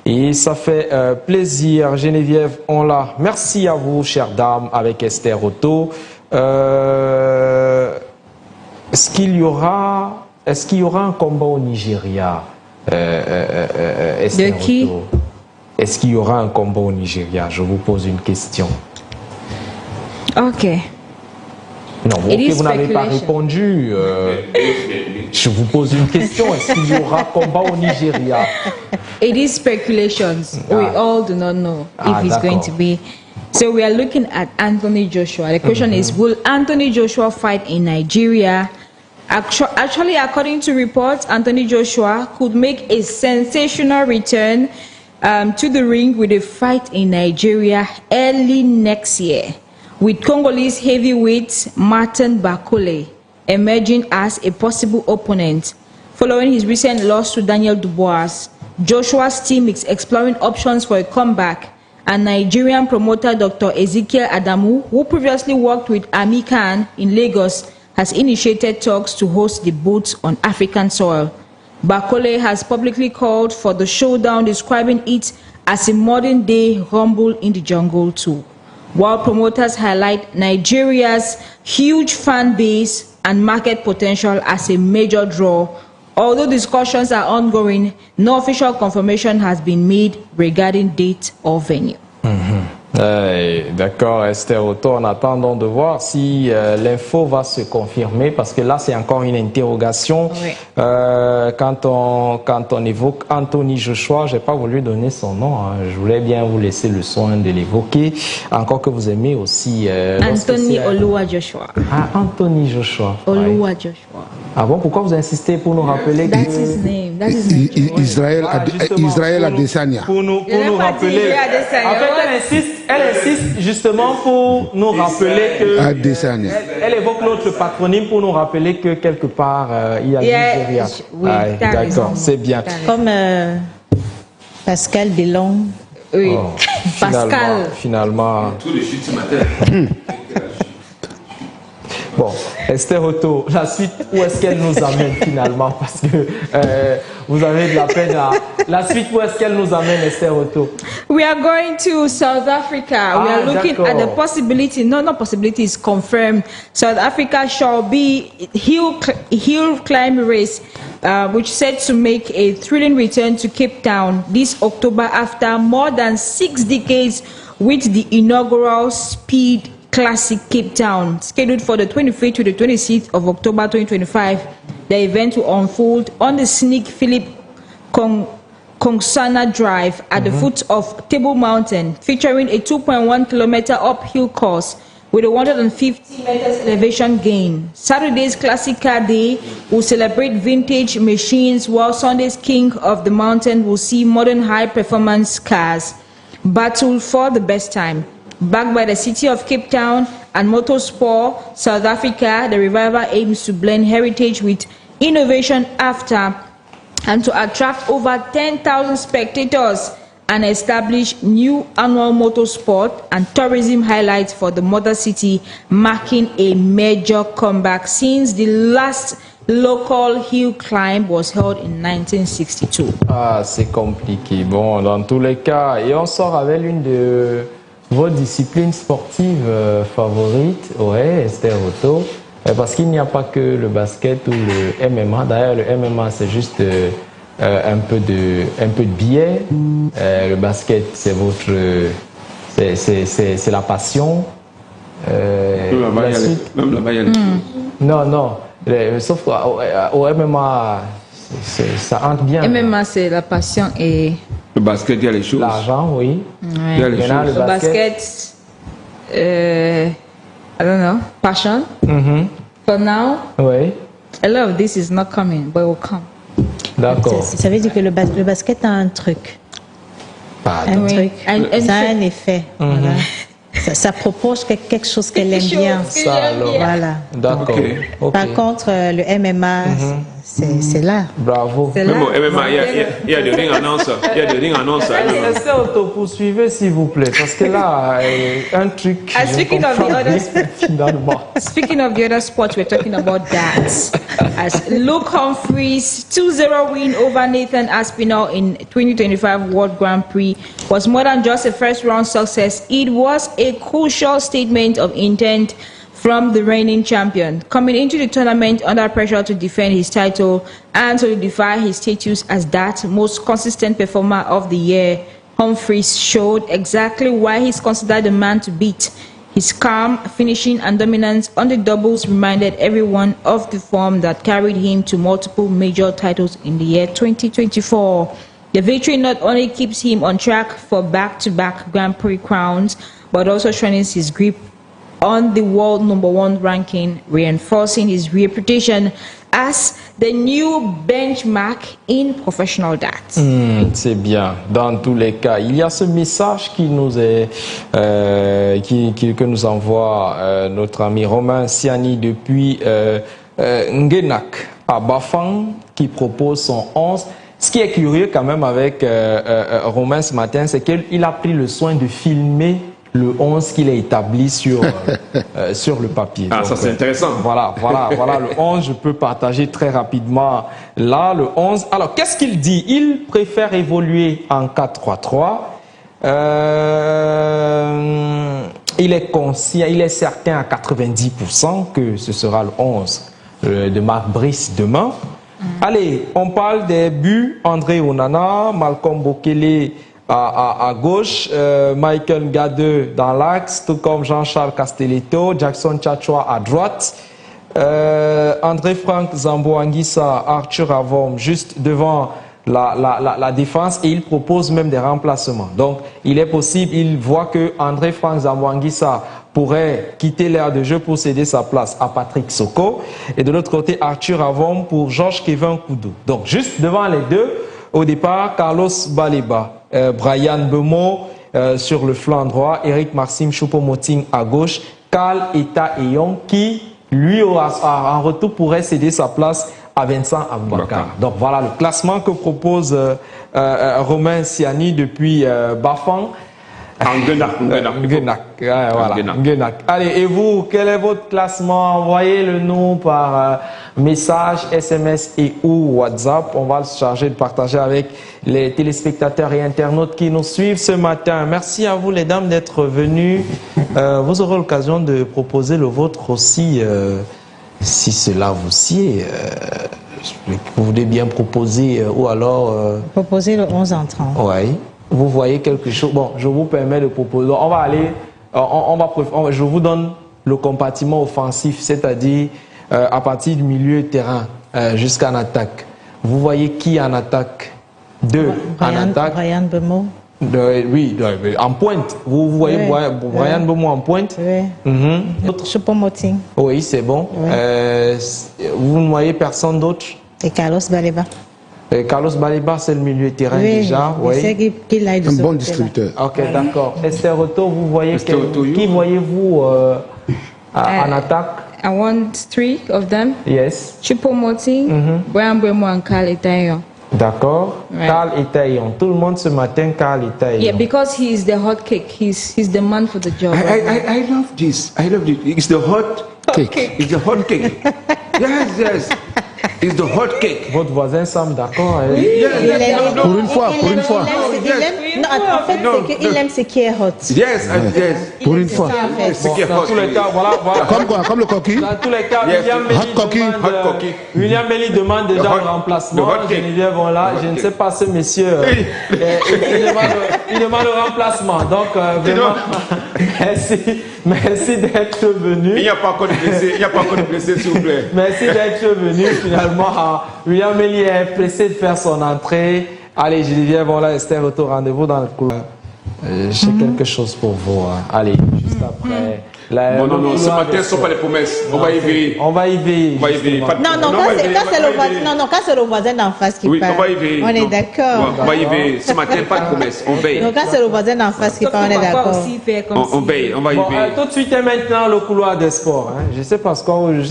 Et ça fait plaisir. Geneviève, on l'a. Merci à vous, chère dame, avec Esther Otto. Est-ce qu'il y aura un combat au Nigeria? De qui? Est-ce qu'il y aura un combat au Nigeria? Je vous pose une question. Ok. Non, vous n'avez pas répondu. Je vous pose une question. Est-ce qu'il y aura combat au Nigeria? It is speculations. We all do not know if it's going to be. So we are looking at Anthony Joshua. The question is, will Anthony Joshua fight in Nigeria? Actually, according to reports, Anthony Joshua could make a sensational return to the ring with a fight in Nigeria early next year, with Congolese heavyweight Martin Bakole emerging as a possible opponent. Following his recent loss to Daniel Dubois, Joshua's team is exploring options for a comeback, and Nigerian promoter Dr. Ezekiel Adamu, who previously worked with Ami Khan in Lagos, has initiated talks to host the bout on African soil. Bakole has publicly called for the showdown, describing it as a modern-day rumble in the jungle too. While promoters highlight Nigeria's huge fan base and market potential as a major draw, although discussions are ongoing, no official confirmation has been made regarding date or venue. D'accord, Esther Otto, en attendant de voir si l'info va se confirmer, parce que là c'est encore une interrogation. Oui. Quand on évoque Anthony Joshua, j'ai pas voulu donner son nom, hein. Je voulais bien vous laisser le soin de l'évoquer, encore que vous aimez aussi Anthony Oluwa Joshua. Ah, Anthony Joshua. Oluwa Joshua. Ah bon, pourquoi vous insistez pour nous rappeler That's his name. That's his name. Israël Adesanya. Pour nous rappeler. En fait, elle insiste justement pour nous rappeler que. Adesanya. Elle évoque notre patronyme pour nous rappeler que quelque part il y a Nigeria. Oui, d'accord, c'est bien. Comme Pascal Delon. Oui, Oh, Pascal. Finalement. Tout de suite ce matin. Bon, Esther Otto, la suite, où est-ce qu'elle nous amène finalement? Parce que vous avez de la peine à... La suite, où est-ce qu'elle nous amène, Esther Otto? We are going to South Africa. We are looking at the possibility, not possibility, is confirmed. South Africa shall be hill climb race, which set to make a thrilling return to Cape Town this October after more than 6 decades with the inaugural Speed Classic Cape Town, scheduled for the 25th to the 26th of October 2025. The event will unfold on the scenic Philip Kongsana Drive at the foot of Table Mountain, featuring a 2.1-kilometer uphill course with a 150 meters elevation gain. Saturday's Classic Car Day will celebrate vintage machines, while Sunday's King of the Mountain will see modern high-performance cars battle for the best time. Backed by the City of Cape Town and Motorsport South Africa, the revival aims to blend heritage with innovation and to attract over 10,000 spectators and establish new annual motorsport and tourism highlights for the mother city, marking a major comeback since the last local hill climb was held in 1962. Ah, c'est compliqué. Bon, dans tous les cas, et on sort avec l'une de vos disciplines sportives favorites, ouais, Esther Otto, parce qu'il n'y a pas que le basket ou le MMA. D'ailleurs, le MMA, c'est juste un peu de billet. Le basket, c'est c'est la passion. Même là-bas, il y a les choses. Non. Sauf qu'au MMA, ça entre bien. MMA, c'est la passion et... Le basket, il y a les choses. L'argent, oui. Ouais. Il y a les choses. Le basket, I don't know, passion. For now, oui. a lot of this is not coming, but it will come. D'accord. Ça veut dire que le basket a un truc. Pardon. Truc. Ça a un effet. Voilà. Ça propose quelque chose qu'elle aime bien. Ça, alors. Voilà. D'accord. Okay. Par contre, le MMA, c'est là. Bravo. Même au MMA, il y a des ring annonces. Il y a des ring annonces. Esther Otto, poursuivez s'il vous plaît, parce que là, un truc. Speaking of the other sports, we're talking about that. As Luke Humphreys' 2-0 win over Nathan Aspinall in 2025 World Grand Prix was more than just a first-round success. It was a crucial statement of intent from the reigning champion, coming into the tournament under pressure to defend his title and solidify his status as that most consistent performer of the year. Humphreys showed exactly why he's considered the man to beat. His calm finishing and dominance on the doubles reminded everyone of the form that carried him to multiple major titles in the year 2024. The victory not only keeps him on track for back-to-back Grand Prix crowns, but also strengthens his grip on the world #1 ranking, reinforcing his reputation as the new benchmark in professional darts. C'est bien. Dans tous les cas, il y a ce message qui nous est que nous envoie notre ami Romain Siani depuis Ngenak à Bafang, qui propose son 11. Ce qui est curieux quand même avec Romain ce matin, c'est qu'il a pris le soin de filmer le 11 qu'il a établi sur le papier. Ah, donc, ça c'est intéressant. Voilà, le 11, je peux partager très rapidement. Là, le 11, alors qu'est-ce qu'il dit? Il préfère évoluer en 4-3-3. Il est conscient, il est certain à 90% que ce sera le 11 de Marc Brice demain. Allez, on parle des buts. André Onana, Malcolm Bokele à gauche, Michael Gadeux dans l'axe, tout comme Jean-Charles Castelletto, Jackson Tchatchoua à droite, André-Franck Zambo-Anguissa, Arthur Avom juste devant la défense, et il propose même des remplacements. Donc, il est possible, il voit que André-Franck Zambo-Anguissa pourrait quitter l'aire de jeu pour céder sa place à Patrick Soko, et de l'autre côté, Arthur Avom pour Georges-Kévin Koudou. Donc, juste devant les deux, au départ, Carlos Baleba, Brian Bemo sur le flanc droit, Eric Maxime Choupo-Moting à gauche, Karl Eta Eyong qui, lui, en retour, pourrait céder sa place à Vincent Aboubakar. Donc voilà le classement que propose Romain Siani depuis Bafang. Nguenak. Allez, et vous, quel est votre classement? Envoyez-le nous par message, SMS et ou WhatsApp. On va se charger de partager avec les téléspectateurs et internautes qui nous suivent ce matin. Merci à vous les dames d'être venues. Vous aurez l'occasion de proposer le vôtre aussi, si cela vous sied. Vous voulez bien proposer ou alors... Proposer le 11 entrant. Oui. Vous voyez quelque chose. Bon, je vous permets de proposer. On va aller. Je vous donne le compartiment offensif, c'est-à-dire à partir du milieu terrain jusqu'en attaque. Vous voyez qui en attaque? Deux en attaque. Brian Bemo. Oui, en pointe. Vous voyez Brian Bemo en pointe? Oui. Choupo-Moting. Oui, c'est bon. Oui. Vous ne voyez personne d'autre? Et Carlos Baleba. Carlos Baleba, c'est le milieu terrain déjà. Oui, c'est qu'il a un bon distributeur. Ok, d'accord. Esther Otto, vous voyez qui voyez-vous en attaque? I want 3 of them. Yes. Choupo-Moting, Brian Bemo and Karl Eta Eyong. D'accord. Karl Eta Eyong. Tout le monde ce matin, Karl Eta Eyong. Yeah, because he is the hot cake. He's the man for the job. I love this. I love it. It's the hot cake. It's the hot cake. Yes. It's the hot cake. Votre voisin semble d'accord. Pour une fois. En fait, il aime ce qui est hot. Yes. Pour une fois. Dans tous les cas, voilà. Comme quoi? Comme le coquille? Dans tous les cas, William Melly demande déjà le remplacement. Geneviève, voilà. Je ne sais pas ce monsieur. Il demande le remplacement. Donc, vraiment, merci d'être venu. Il n'y a pas encore de blessé, s'il vous plaît. Merci d'être venu. Finalement, William Melly est pressé de faire son entrée. Allez, Geneviève, voilà, Esther, retour rendez-vous dans le couloir. J'ai quelque chose pour vous. Allez, juste après. Non, ce matin, ce ne sont pas les promesses. On va y veiller. On va y veiller. Quand c'est le voisin d'en face qui parle. On va y veiller. On est d'accord. On va y veiller. Ce matin, pas de promesses. On veille. Donc, quand c'est le voisin d'en face qui parle, on est d'accord. On veille. On va y veiller. Tout de suite et maintenant, le couloir des sports. Je ne sais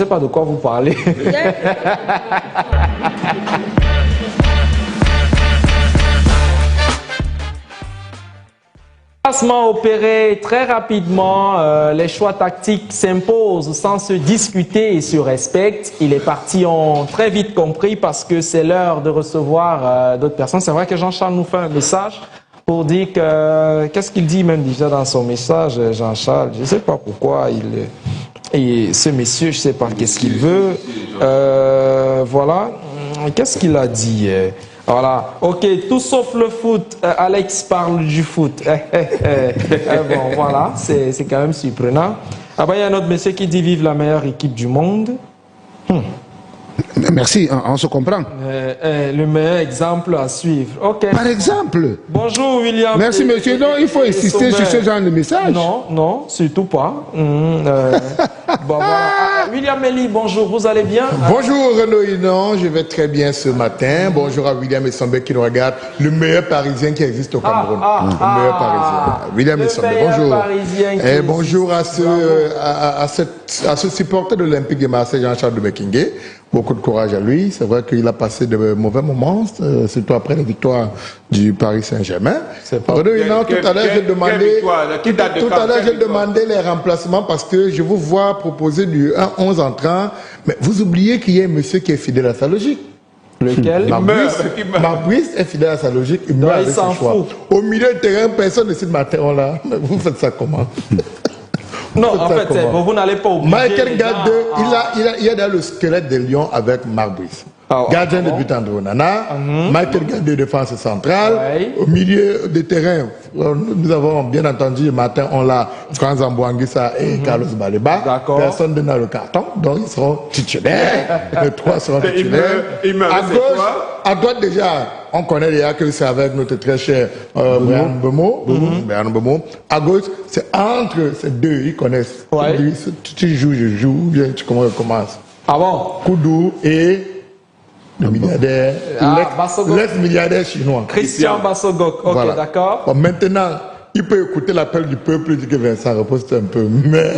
pas de quoi vous parlez. Classement opéré très rapidement, les choix tactiques s'imposent sans se discuter et se respectent. Et les partis ont très vite compris parce que c'est l'heure de recevoir d'autres personnes. C'est vrai que Jean-Charles nous fait un message pour dire que... Qu'est-ce qu'il dit même déjà dans son message, Jean-Charles? Je ne sais pas pourquoi et ce monsieur, je ne sais pas qu'est-ce qu'il veut. Voilà. Qu'est-ce qu'il a dit? Voilà, ok, tout sauf le foot. Alex parle du foot. Bon, voilà, c'est quand même surprenant. Après, il y a un autre monsieur qui dit vive la meilleure équipe du monde. Merci, on se comprend. Le meilleur exemple à suivre. Ok. Par exemple. Bonjour William. Merci monsieur. Non, il faut insister sur ce genre de message. Non, surtout pas. Bon, voilà. William Melly, bonjour, vous allez bien? Bonjour Renaud Hinon, je vais très bien ce matin. Bonjour à William Essambé qui nous regarde, le meilleur Parisien qui existe au Cameroun. Le meilleur Parisien. William Essambé, bonjour. Et bonjour à ce supporter de l'Olympique de Marseille, Jean-Charles de Mekingue. Beaucoup de courage à lui. C'est vrai qu'il a passé de mauvais moments, surtout après la victoire du Paris Saint-Germain. Renaud Hinon, tout à l'heure, j'ai demandé les remplacements parce que je vous vois proposer du 1-11 entrant, mais vous oubliez qu'il y a un monsieur qui est fidèle à sa logique. Lequel? Marbrice est fidèle à sa logique, il meurt avec ses choix. Au milieu de terrain, personne ne sait matin là. Vous faites ça comment? Non, en fait, vous n'allez pas oublier. Michael Gadeux, il y a dans le squelette de Lyon avec Marbrice. Gardien de but André Onana, Michael Gade défense centrale, au milieu de terrain, nous avons bien entendu le matin, on l'a Franz Ambouanguissa et Carlos Baleba. Personne ne donne le carton, donc ils seront titulaires. Les trois seront titulaires. À droite déjà, on connaît déjà que c'est avec notre très cher Brian Bemo. À gauche, c'est entre ces deux, ils connaissent. Tu joues, je joue, bien, tu commences. Ah bon? Koudou et le milliardaire, l'ex-milliardaire chinois. Christian Bassogok, ok, voilà. D'accord. Bon, maintenant, il peut écouter l'appel du peuple, il dit que Vincent repose un peu, mais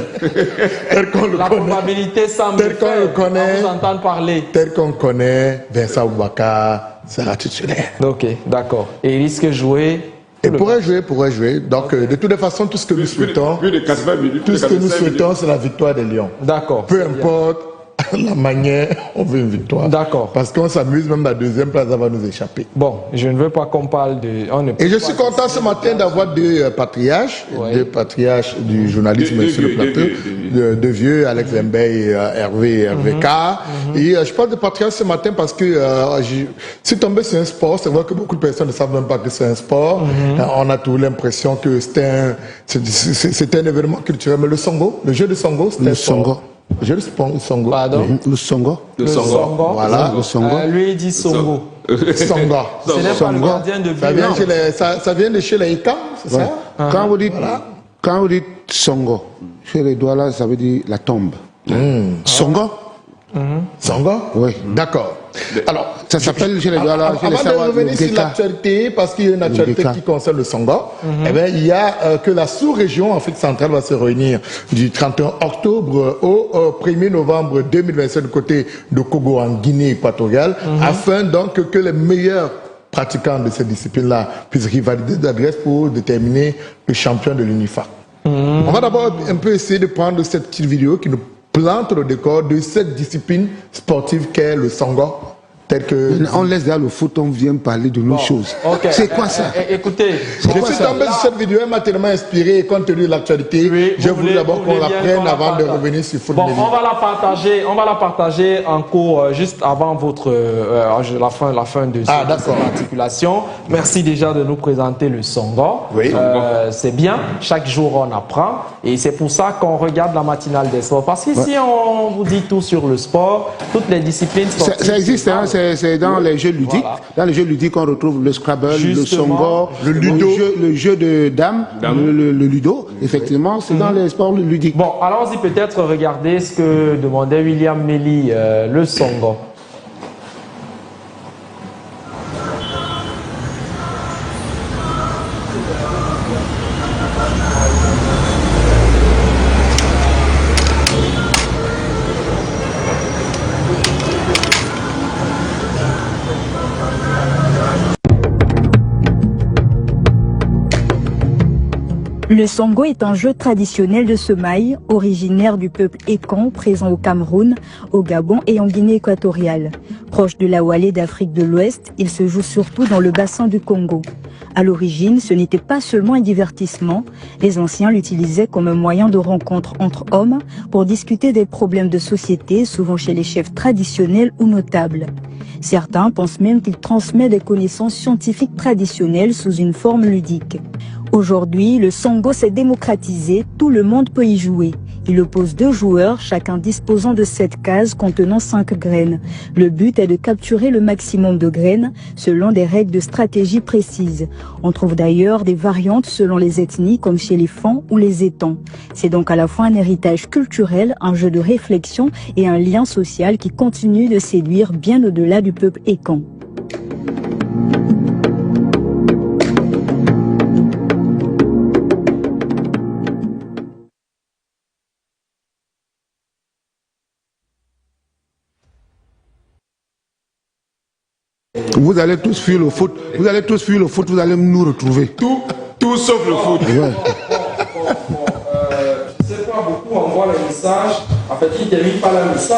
tel qu'on le la connaît, probabilité semble vous entendre parler. Tel qu'on connaît, Vincent Boubacar sera titulaire. Ok, d'accord. Et il risque de jouer. Et pourrait jouer. Donc, de toutes les façons, tout ce que nous souhaitons, c'est la victoire des Lions. D'accord. Peu importe la manière, on veut une victoire. D'accord. Parce qu'on s'amuse, même la deuxième place, ça va nous échapper. Bon, je ne veux pas qu'on parle de... Et je suis content ce matin d'avoir deux patriarches du journalisme sur le plateau, deux vieux, Alex Lembe et Hervé K. Et je parle de patriarches ce matin parce que je suis tombé sur un sport. C'est vrai que beaucoup de personnes ne savent même pas que c'est un sport. On a toujours l'impression que c'est un événement culturel. Mais le Songo, le jeu de Songo, c'est un sport. Je le Songo. Pardon? Le Songo. Voilà. Le Songo. Lui, il dit Songo. Songo. Ce n'est pas le gardien de but. Ça vient de chez les Ika, c'est ça? Quand vous dites Songo, chez les doigts là, ça veut dire la tombe. Songo? Songo? Oui. D'accord. Alors, ça s'appelle chez les doigts là. Avant de revenir sur l'actualité, parce qu'il y a une actualité qui concerne le Songo, eh bien, il y a que la sous-région Afrique centrale va se réunir du 31 octobre au 1er novembre 2027 du côté de Kogo en Guinée équatoriale, afin donc que les meilleurs pratiquants de cette discipline-là puissent rivaliser d'adresse pour déterminer le champion de l'UNIFA. On va d'abord un peu essayer de prendre cette petite vidéo qui nous plante le décor de cette discipline sportive qu'est le Songo. On laisse là le foot, on vient parler de nos choses. Okay. C'est quoi ça? Écoutez, je suis tombé sur cette vidéo, elle m'a tellement inspiré compte tenu de l'actualité. Oui, je voulais d'abord qu'on la prenne avant de revenir sur foot. Bon, on va la partager en cours juste avant la fin de cette articulation. Merci déjà de nous présenter le Songo. Oui. C'est bien, chaque jour on apprend et c'est pour ça qu'on regarde la matinale des sports. Parce qu'ici on vous dit tout sur le sport, toutes les disciplines sportives. Ça existe, hein, c'est dans les jeux ludiques. Voilà. Dans les jeux ludiques, on retrouve le Scrabble, le Songo, le Ludo, le jeu de dames, le Ludo. Effectivement, c'est dans les sports ludiques. Bon, allons-y peut-être regarder ce que demandait William Melly, le Songo. Le Songo est un jeu traditionnel de semaille, originaire du peuple Ekan, présent au Cameroun, au Gabon et en Guinée équatoriale. Proche de la Walé d'Afrique de l'Ouest, il se joue surtout dans le bassin du Congo. À l'origine, ce n'était pas seulement un divertissement, les anciens l'utilisaient comme un moyen de rencontre entre hommes pour discuter des problèmes de société, souvent chez les chefs traditionnels ou notables. Certains pensent même qu'il transmet des connaissances scientifiques traditionnelles sous une forme ludique. Aujourd'hui, le Songo s'est démocratisé, tout le monde peut y jouer. Il oppose 2 joueurs, chacun disposant de 7 cases contenant 5 graines. Le but est de capturer le maximum de graines selon des règles de stratégie précises. On trouve d'ailleurs des variantes selon les ethnies comme chez les Fans ou les Étangs. C'est donc à la fois un héritage culturel, un jeu de réflexion et un lien social qui continue de séduire bien au-delà du peuple Ekan. Vous allez tous fuir le foot. Vous allez tous fuir le foot. Vous allez nous retrouver. Tout sauf le foot. Ouais. Je sais pas, beaucoup envoient les messages. En fait, il ne termine pas le message.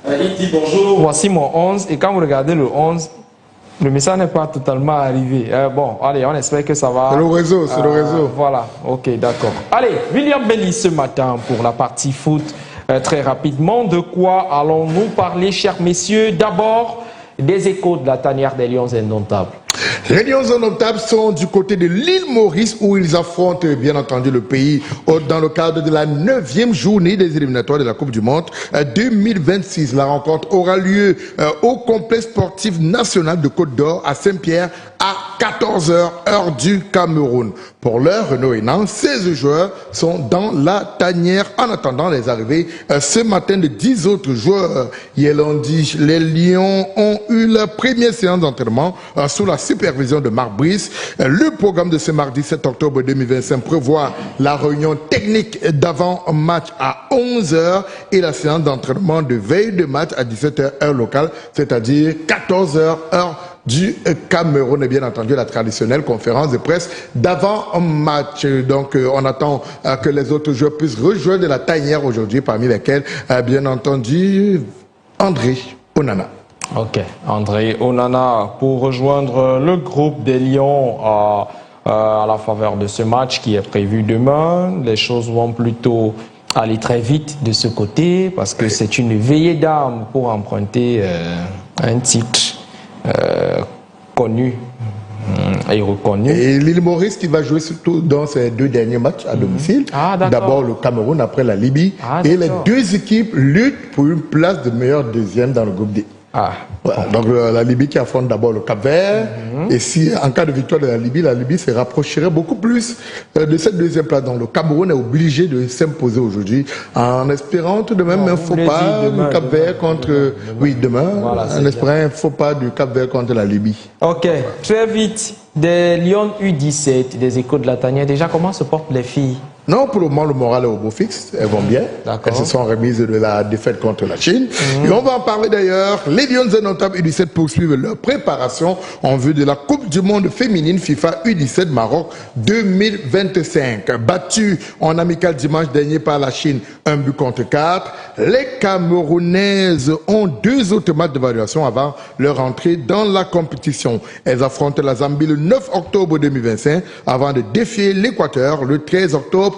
Il dit bonjour, voici mon 11. Et quand vous regardez le 11, le message n'est pas totalement arrivé. Bon, allez, on espère que ça va. C'est le réseau, c'est le réseau. Voilà, ok, d'accord. Allez, William Belly ce matin pour la partie foot. Très rapidement, de quoi allons-nous parler, chers messieurs? D'abord, des échos de la tanière des Lions indomptables. Les Lions indomptables sont du côté de l'île Maurice où ils affrontent bien entendu le pays dans le cadre de la 9e journée des éliminatoires de la Coupe du Monde 2026. La rencontre aura lieu au complexe sportif national de Côte d'Or à Saint-Pierre à 14h heure du Cameroun. Pour l'heure, Renaud Hénan, 16 joueurs sont dans la tanière en attendant les arrivées ce matin de 10 autres joueurs. Hier lundi, les Lions ont eu la première séance d'entraînement sous la supervision de Marc Brice. Le programme de ce mardi 7 octobre 2025 prévoit la réunion technique d'avant-match à 11h et la séance d'entraînement de veille de match à 17h heure locale, c'est-à-dire 14h heure du Cameroun et bien entendu la traditionnelle conférence de presse d'avant-match. Donc on attend que les autres joueurs puissent rejoindre la tanière aujourd'hui, parmi lesquels bien entendu André Onana. Ok, André Onana pour rejoindre le groupe des Lions à la faveur de ce match qui est prévu demain. Les choses vont plutôt aller très vite de ce côté parce que c'est une veillée d'armes pour emprunter un titre connu et reconnu. Et l'île Maurice qui va jouer surtout dans ses 2 derniers matchs à domicile. D'abord le Cameroun, après la Libye. Et les 2 équipes luttent pour une place de meilleur deuxième dans le groupe D. Voilà, donc la Libye qui affronte d'abord le Cap-Vert. Et si en cas de victoire de la Libye se rapprocherait beaucoup plus de cette 2e place. Donc le Cameroun est obligé de s'imposer aujourd'hui en espérant tout de même un faux pas du Cap-Vert contre... Oui, demain, voilà, en espérant un faux pas du Cap-Vert contre la Libye. Ok, très vite. Des Lions U17, des échos de la tanière. Déjà, comment se portent les filles? Non, pour le moment, le moral est au beau fixe. Elles vont bien. Elles se sont remises de la défaite contre la Chine. Et on va en parler d'ailleurs. Les Lions indomptables U17 poursuivent leur préparation en vue de la Coupe du Monde féminine FIFA U17 Maroc 2025. Battus en amical dimanche dernier par la Chine, 1-4. Les Camerounaises ont 2 autres matchs d'évaluation avant leur entrée dans la compétition. Elles affrontent la Zambie le 9 octobre 2025 avant de défier l'Équateur le 13 octobre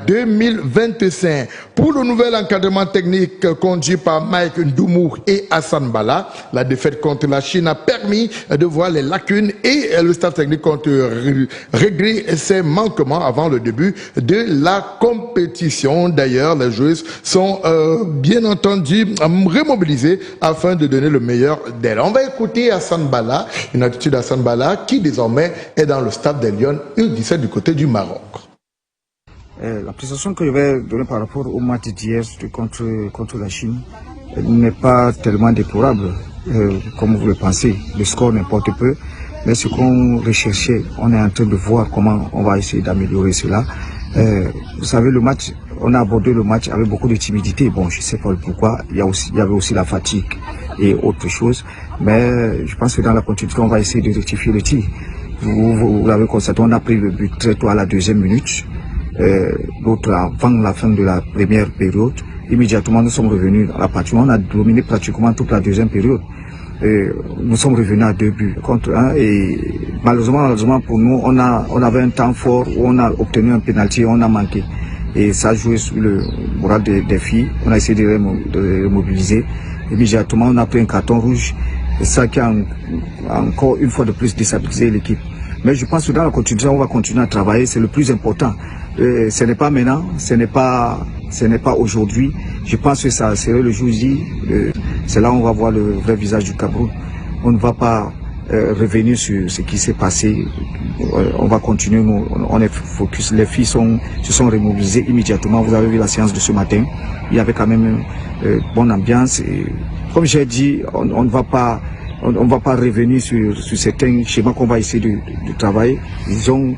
2025. Pour le nouvel encadrement technique conduit par Mike Ndoumour et Hassan Bala, la défaite contre la Chine a permis de voir les lacunes et le staff technique compte régler ses manquements avant le début de la compétition. D'ailleurs, les joueuses sont bien entendu remobilisées afin de donner le meilleur d'elles. On va écouter Hassan Bala, une attitude d'Hassan Bala qui désormais est dans le staff des Lions U17 du côté du Maroc. La prestation que je vais donner par rapport au match d'hier contre la Chine n'est pas tellement déplorable comme vous le pensez. Le score n'importe peu, mais ce qu'on recherchait, on est en train de voir comment on va essayer d'améliorer cela. Vous savez, le match, on a abordé le match avec beaucoup de timidité. Bon, je ne sais pas pourquoi, il y avait aussi la fatigue et autre chose, mais je pense que dans la continuité, on va essayer de rectifier le tir. Vous l'avez constaté, on a pris le but très tôt à la 2e minute. L'autre avant la fin de la première période. Immédiatement nous sommes revenus à la partie. On a dominé pratiquement toute la 2e période. Nous sommes revenus à 2 buts contre 1 et malheureusement pour nous on avait un temps fort où on a obtenu un pénalty, on a manqué et ça a joué sur le moral des filles. On a essayé de remobiliser. Immédiatement on a pris un carton rouge et ça qui a encore une fois de plus déstabilisé l'équipe. Mais je pense que dans la continuité, on va continuer à travailler, c'est le plus important. Ce n'est pas maintenant, ce n'est pas aujourd'hui. Je pense que ça serait le jour J. C'est là où on va voir le vrai visage du Cameroun. On ne va pas revenir sur ce qui s'est passé. On va continuer, on est focus. Les filles se sont remobilisées immédiatement. Vous avez vu la séance de ce matin. Il y avait quand même une bonne ambiance. Et, comme j'ai dit, on ne va pas revenir sur certains schémas qu'on va essayer de travailler. Disons,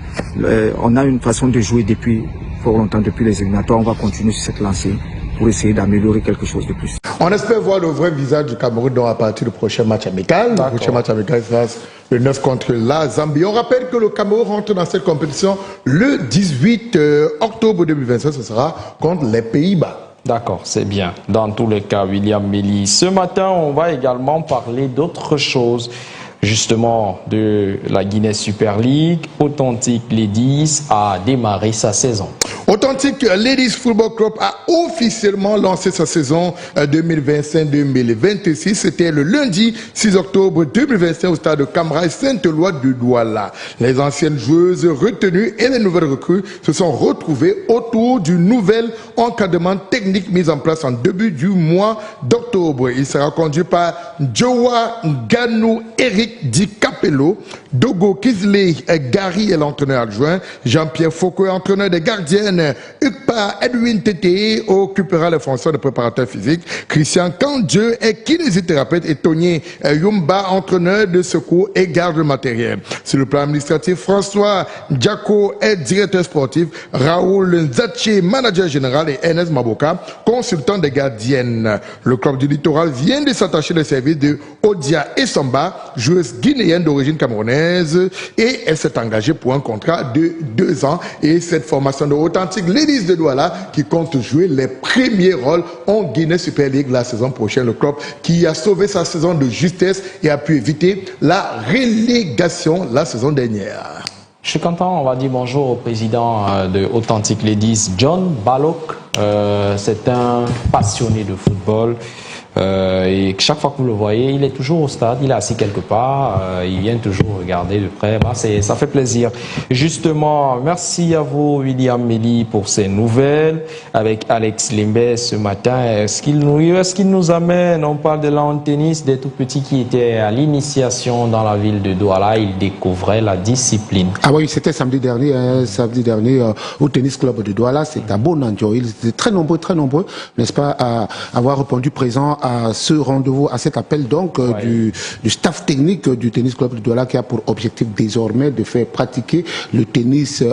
on a une façon de jouer depuis fort longtemps, depuis les éliminatoires. On va continuer sur cette lancée pour essayer d'améliorer quelque chose de plus. On espère voir le vrai visage du Cameroun à partir du prochain match amical. Le prochain match amical sera le 9 contre la Zambie. On rappelle que le Cameroun rentre dans cette compétition le 18 octobre 2025. Ce sera contre les Pays-Bas. D'accord, c'est bien. Dans tous les cas, William Mélis. Ce matin, on va également parler d'autre chose, justement de la Guinée Super League. Authentique Ladies a démarré sa saison. Authentique Ladies Football Club a officiellement lancé sa saison 2025-2026. C'était le lundi 6 octobre 2025 au stade de Camra Sainte-Éloi de Douala. Les anciennes joueuses retenues et les nouvelles recrues se sont retrouvées autour du nouvel encadrement technique mis en place en début du mois d'octobre. Il sera conduit par Joa Ganou Eric Di Capello, Dogo Kisley Gary est l'entraîneur adjoint, Jean-Pierre Foucault, entraîneur des gardiennes, Ukpa Edwin Tété occupera les fonctions de préparateur physique, Christian Kandjeu est kinésithérapeute et Tony Yumba, entraîneur de secours et garde matériel. Sur le plan administratif, François Djako est directeur sportif, Raoul Nzaché, manager général et Ernest Maboka, consultant des gardiennes. Le club du littoral vient de s'attacher les services de Odia Essamba, joueuse guinéenne d'origine camerounaise, et elle s'est engagée pour un contrat de 2 ans. Et cette formation de Authentique Ladies de Douala qui compte jouer les premiers rôles en Guinée Super League la saison prochaine. Le club qui a sauvé sa saison de justesse et a pu éviter la relégation la saison dernière. Je suis content, on va dire bonjour au président de Authentique Ladies, John Balok. C'est un passionné de football. Et chaque fois que vous le voyez, il est toujours au stade, il est assis quelque part, il vient toujours regarder de près. Bah, ça fait plaisir. Justement, merci à vous, William Meli, pour ces nouvelles avec Alex Limbé ce matin. Est-ce qu'il nous amène? On parle de lawn tennis, des tout petits qui étaient à l'initiation dans la ville de Douala. Ils découvraient la discipline. Ah oui, c'était samedi dernier au tennis club de Douala. C'est à Bonanjo. Ils étaient très nombreux, n'est-ce pas, à avoir répondu présent à ce rendez-vous, à cet appel donc du staff technique du tennis club de Douala qui a pour objectif désormais de faire pratiquer le tennis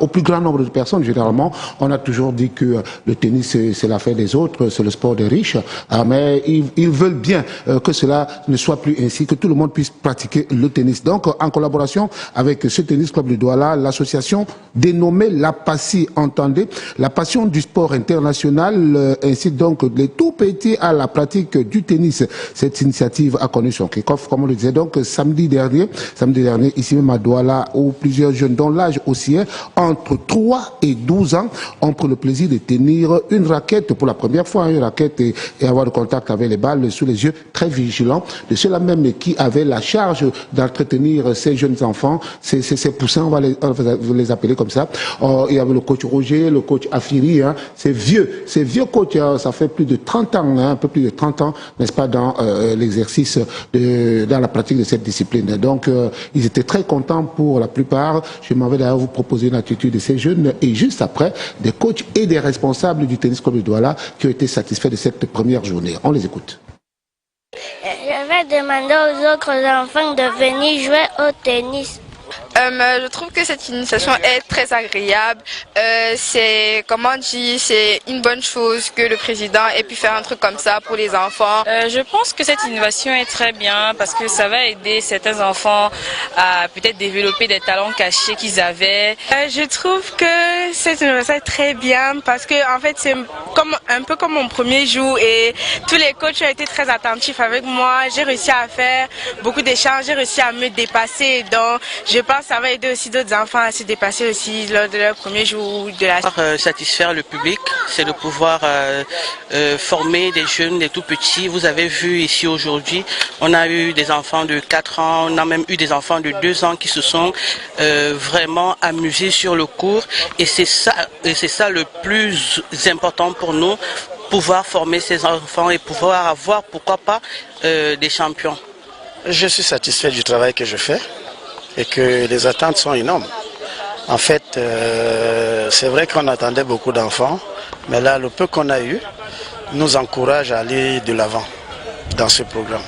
au plus grand nombre de personnes. Généralement, on a toujours dit que le tennis c'est l'affaire des autres, c'est le sport des riches, mais ils veulent bien que cela ne soit plus ainsi, que tout le monde puisse pratiquer le tennis. Donc, en collaboration avec ce tennis club de Douala, l'association dénommée La Passi, entendez, la passion du sport international, incite donc les tout petits à la pratique du tennis. Cette initiative a connu son kick-off, comme on le disait, donc samedi dernier, ici même à Douala, où plusieurs jeunes dont l'âge oscille entre 3 et 12 ans ont pris le plaisir de tenir une raquette pour la première fois, une raquette et avoir le contact avec les balles sous les yeux, très vigilants de ceux-là même qui avaient la charge d'entretenir ces jeunes enfants, ces poussins, on va les appeler comme ça. Il y avait le coach Roger, le coach Afiri, ces vieux coachs, ça fait plus de 30 ans, un peu plus de 30 ans, n'est-ce pas, dans l'exercice, dans la pratique de cette discipline. Donc, ils étaient très contents pour la plupart. Je m'en vais d'ailleurs vous proposer une attitude de ces jeunes et juste après, des coachs et des responsables du tennis club de Douala qui ont été satisfaits de cette première journée. On les écoute. Je vais demander aux autres enfants de venir jouer au tennis. Je trouve que cette initiation est très agréable. C'est une bonne chose que le président ait pu faire un truc comme ça pour les enfants. Je pense que cette innovation est très bien parce que ça va aider certains enfants à peut-être développer des talents cachés qu'ils avaient. Je trouve que cette innovation est très bien parce que en fait c'est un peu comme mon premier jour et tous les coachs ont été très attentifs avec moi. J'ai réussi à faire beaucoup d'échanges, j'ai réussi à me dépasser. Donc je pense que ça va aider aussi d'autres enfants à se dépasser aussi lors de leur premier jour de la... Satisfaire le public, c'est de pouvoir former des jeunes, des tout petits. Vous avez vu ici aujourd'hui, on a eu des enfants de 4 ans, on a même eu des enfants de 2 ans qui se sont vraiment amusés sur le cours. Et c'est ça le plus important pour nous, pouvoir former ces enfants et pouvoir avoir, pourquoi pas, des champions. Je suis satisfait du travail que je fais et que les attentes sont énormes. En fait, c'est vrai qu'on attendait beaucoup d'enfants, mais là, le peu qu'on a eu nous encourage à aller de l'avant dans ce programme.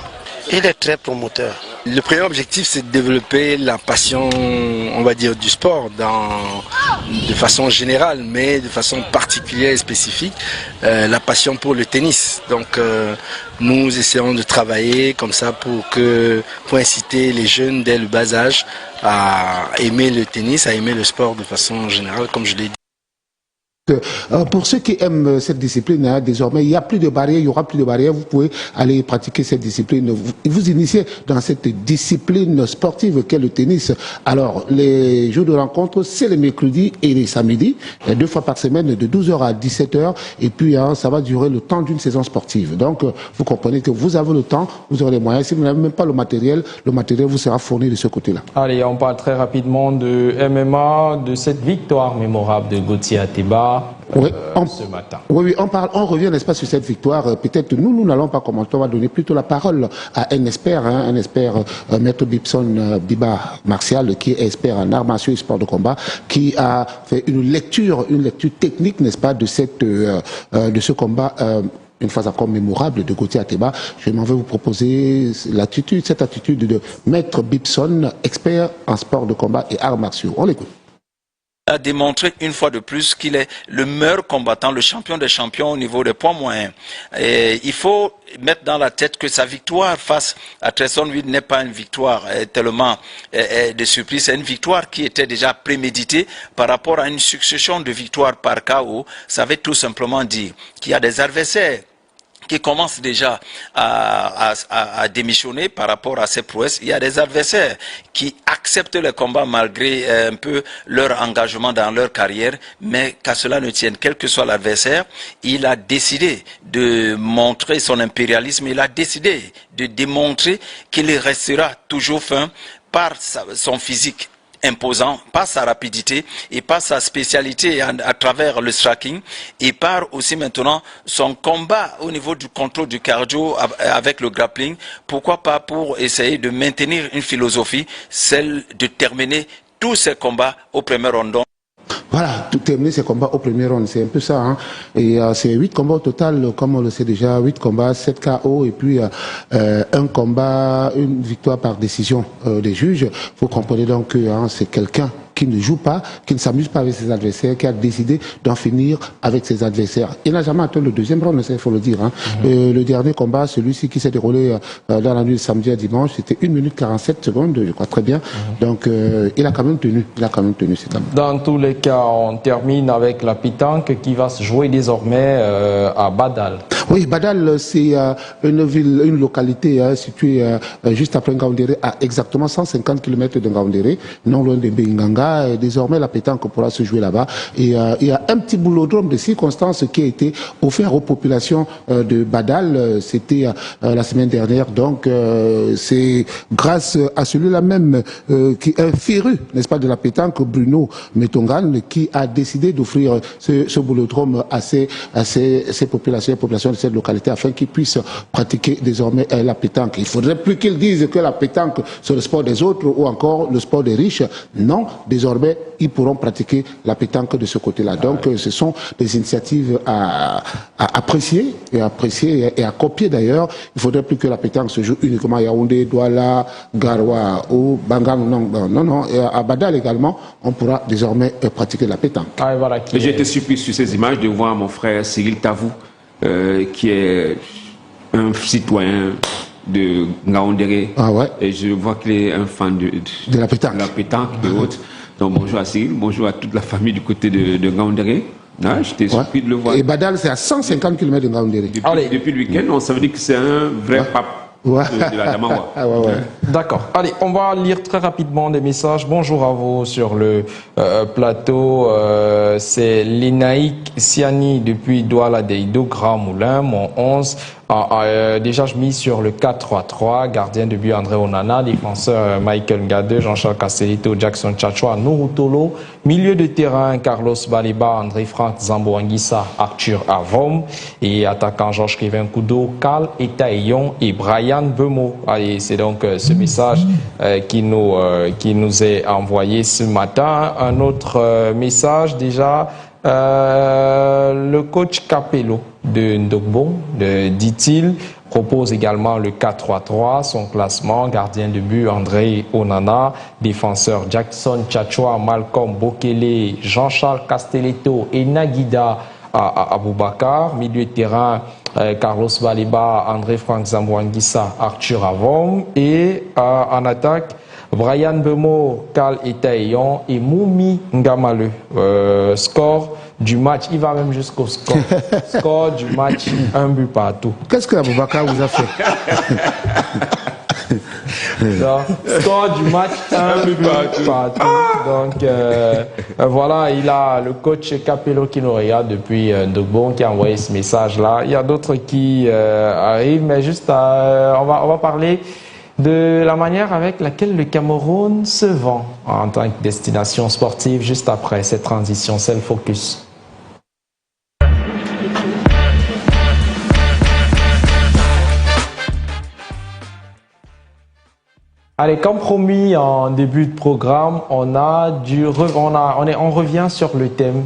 Il est très promoteur. Le premier objectif, c'est de développer la passion, on va dire, du sport de façon générale, mais de façon particulière et spécifique, la passion pour le tennis. Donc, nous essayons de travailler comme ça pour inciter les jeunes dès le bas âge à aimer le tennis, à aimer le sport de façon générale, comme je l'ai dit. Pour ceux qui aiment cette discipline, désormais, il n'y a plus de barrières, il n'y aura plus de barrières. Vous pouvez aller pratiquer cette discipline. Vous initiez dans cette discipline sportive qu'est le tennis. Alors, les jours de rencontre, c'est les mercredis et les samedis, 2 fois par semaine, de 12h à 17h. Et puis, ça va durer le temps d'une saison sportive. Donc, vous comprenez que vous avez le temps, vous aurez les moyens. Si vous n'avez même pas le matériel vous sera fourni de ce côté-là. Allez, on parle très rapidement de MMA, de cette victoire mémorable de Gauthier Ateba. Ce matin. Oui, on revient, n'est-ce pas, sur cette victoire. Peut-être nous n'allons pas commenter, on va donner plutôt la parole à un expert, Maître Bibson Biba Martial, qui est expert en arts martiaux et sport de combat, qui a fait une lecture technique, n'est-ce pas, de ce combat. Une fois encore mémorable de Gauthier Ateba. Je m'en vais vous proposer cette attitude de Maître Bibson, expert en sport de combat et arts martiaux. On l'écoute. A démontré une fois de plus qu'il est le meilleur combattant, le champion des champions au niveau des poids moyens. Et il faut mettre dans la tête que sa victoire face à Tyson Fury n'est pas une victoire tellement de surprise, c'est une victoire qui était déjà préméditée par rapport à une succession de victoires par KO. Ça veut tout simplement dire qu'il y a des adversaires qui commencent déjà à démissionner par rapport à ses prouesses. Il y a des adversaires qui acceptent le combat malgré un peu leur engagement dans leur carrière, mais qu'à cela ne tienne, quel que soit l'adversaire, il a décidé de montrer son impérialisme, il a décidé de démontrer qu'il restera toujours fin par son physique imposant, par sa rapidité et par sa spécialité à travers le striking, et par aussi maintenant son combat au niveau du contrôle du cardio avec le grappling. Pourquoi pas pour essayer de maintenir une philosophie, celle de terminer tous ces combats au premier round. Voilà, tout terminer ces combats au premier round, c'est un peu ça. Et c'est 8 combats au total, comme on le sait déjà, 8 combats, 7 KO, et puis un combat, une victoire par décision des juges. Vous comprenez donc que c'est quelqu'un qui ne joue pas, qui ne s'amuse pas avec ses adversaires, qui a décidé d'en finir avec ses adversaires. Il n'a jamais atteint le deuxième round, il faut le dire. Le dernier combat, celui-ci qui s'est déroulé dans la nuit de samedi à dimanche, c'était 1 minute 47 secondes, je crois très bien. Donc il a quand même tenu, c'est quand même. Dans tous les cas, on termine avec la pétanque qui va se jouer désormais à Badal. Oui, Badal, c'est une localité située juste après Ngaoundéré, à exactement 150 km de Ngaoundéré, non loin de Binganga. Et désormais, la pétanque pourra se jouer là-bas. Et il y a un petit boulodrome de circonstances qui a été offert aux populations de Badal. C'était la semaine dernière. Donc, c'est grâce à celui-là même qui est féru, n'est-ce pas, de la pétanque, Bruno Metongan, qui a décidé d'offrir ce boulodrome à ces populations de cette localité afin qu'ils puissent pratiquer désormais la pétanque. Il ne faudrait plus qu'ils disent que la pétanque c'est le sport des autres ou encore le sport des riches. Non, désormais, ils pourront pratiquer la pétanque de ce côté-là. Donc, ce sont des initiatives à apprécier et à copier d'ailleurs. Il ne faudrait plus que la pétanque se joue uniquement à Yaoundé, Douala, Garoua ou Bangang. Non. Et à Badal également, on pourra désormais pratiquer la pétanque. J'ai été surpris sur ces images de voir mon frère Cyril Tavou, qui est un citoyen de Ngaoundéré. Et je vois qu'il est un fan de la pétanque, et autres. Donc bonjour à Cyril, bonjour à toute la famille du côté de Ngaoundéré. J'étais surpris de le voir. Et Badal, c'est à 150 km de Ngaoundéré. Depuis le week-end, ça veut dire que c'est un vrai pape. De la Damawa. D'accord. Allez, on va lire très rapidement des messages. Bonjour à vous sur le plateau. C'est Linaïk Siani depuis Douala Deido, Grand Moulin, mon 11. Déjà, je mise sur le 4-3-3, gardien de but André Onana, défenseur Michael Ngade, Jean-Charles Castellito, Jackson Tchatchoua, Nourutolo, milieu de terrain Carlos Baliba, André Franck Zambo-Anguissa, Arthur Avom, et attaquant Georges Kevin Kudo, Karl Etaillon et Brian Bemo. Allez, c'est donc ce message qui nous est envoyé ce matin. Un autre message déjà. Le coach Capello de Ndogbo, dit-il, propose également le 4-3-3, son classement, gardien de but André Onana, défenseur Jackson Tchatchoua, Malcolm Bokele, Jean-Charles Castelletto et Naguida Aboubakar, milieu de terrain Carlos Baliba, André Franck Zambo-Anguissa, Arthur Avom, et en attaque Brian Bemo, Karl Etaillon et Moumi Ngamale. Score du match, il va même jusqu'au score. Score du match, 1 but partout. Qu'est-ce que Aboubakar vous a fait? Donc, score du match, 1 but partout. Donc voilà, il a le coach Capello qui nous regarde depuis Ndobon qui a envoyé ce message-là. Il y a d'autres qui arrivent, mais juste on va parler de la manière avec laquelle le Cameroun se vend en tant que destination sportive juste après cette transition. C'est le focus. Allez, comme promis en début de programme, on revient sur le thème,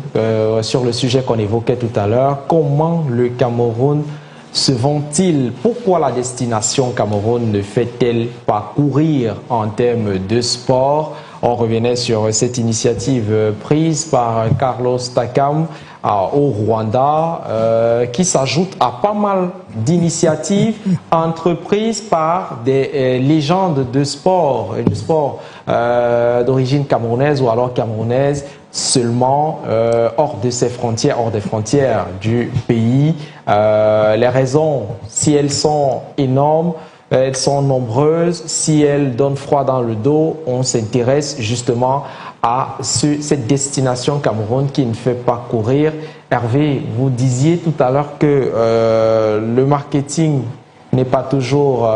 sur le sujet qu'on évoquait tout à l'heure. Comment le Cameroun se vend-il? Pourquoi la destination Cameroun ne fait-elle pas courir en termes de sport? On revenait sur cette initiative prise par Carlos Takam au Rwanda, qui s'ajoute à pas mal d'initiatives entreprises par des légendes de sport et du sport d'origine camerounaise ou alors camerounaise seulement hors de ses frontières, hors des frontières du pays. Les raisons, si elles sont énormes, elles sont nombreuses. Si elles donnent froid dans le dos, on s'intéresse justement à cette destination Cameroun qui ne fait pas courir. Hervé, vous disiez tout à l'heure que le marketing n'est pas toujours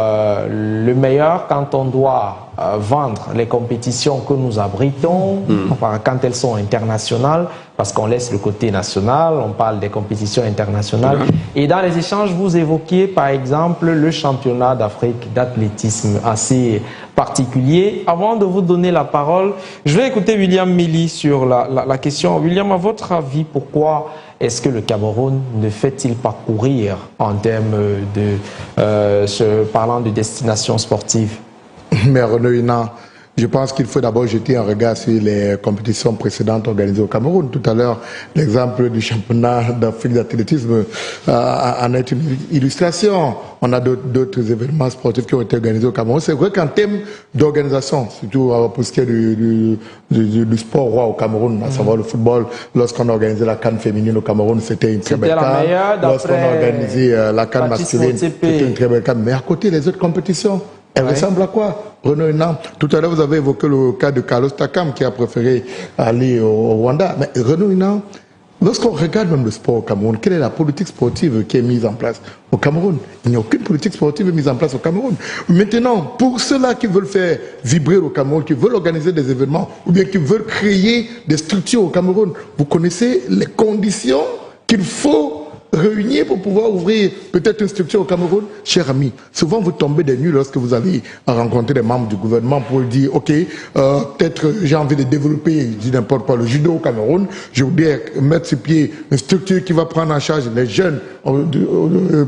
le meilleur quand on doit vendre les compétitions que nous abritons, enfin, quand elles sont internationales, parce qu'on laisse le côté national, on parle des compétitions internationales. Et dans les échanges, vous évoquiez par exemple le championnat d'Afrique d'athlétisme assez particulier. Avant de vous donner la parole, je vais écouter William Mili sur la question. William, à votre avis, pourquoi est-ce que le Cameroun ne fait-il pas courir en termes parlant de destination sportive? Mais Renaud Hina, je pense qu'il faut d'abord jeter un regard sur les compétitions précédentes organisées au Cameroun. Tout à l'heure, l'exemple du championnat d'Afrique d'athlétisme en est une illustration. On a d'autres événements sportifs qui ont été organisés au Cameroun. C'est vrai qu'en termes d'organisation, surtout pour ce qui est du sport roi au Cameroun, à savoir le football, lorsqu'on a organisé la CAN féminine au Cameroun, c'était une très belle CAN. Lorsqu'on a organisé la CAN masculine, c'était une très belle CAN. Mais à côté, les autres compétitions, elle ressemble à quoi, Renaud Hina? Tout à l'heure, vous avez évoqué le cas de Carlos Takam qui a préféré aller au Rwanda. Mais Renaud Hina, lorsqu'on regarde même le sport au Cameroun, quelle est la politique sportive qui est mise en place au Cameroun? Il n'y a aucune politique sportive mise en place au Cameroun. Maintenant, pour ceux-là qui veulent faire vibrer le Cameroun, qui veulent organiser des événements, ou bien qui veulent créer des structures au Cameroun, vous connaissez les conditions qu'il faut réunir pour pouvoir ouvrir peut-être une structure au Cameroun? Cher ami, souvent vous tombez des nues lorsque vous allez rencontrer des membres du gouvernement pour dire ok, peut-être j'ai envie de développer, je dis n'importe quoi, le judo au Cameroun, je voudrais mettre sur pied une structure qui va prendre en charge les jeunes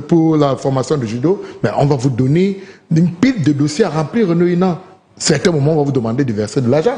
pour la formation de judo, mais on va vous donner une pile de dossiers à remplir, Renaud Hina. À certains moments, on va vous demander de verser de l'argent.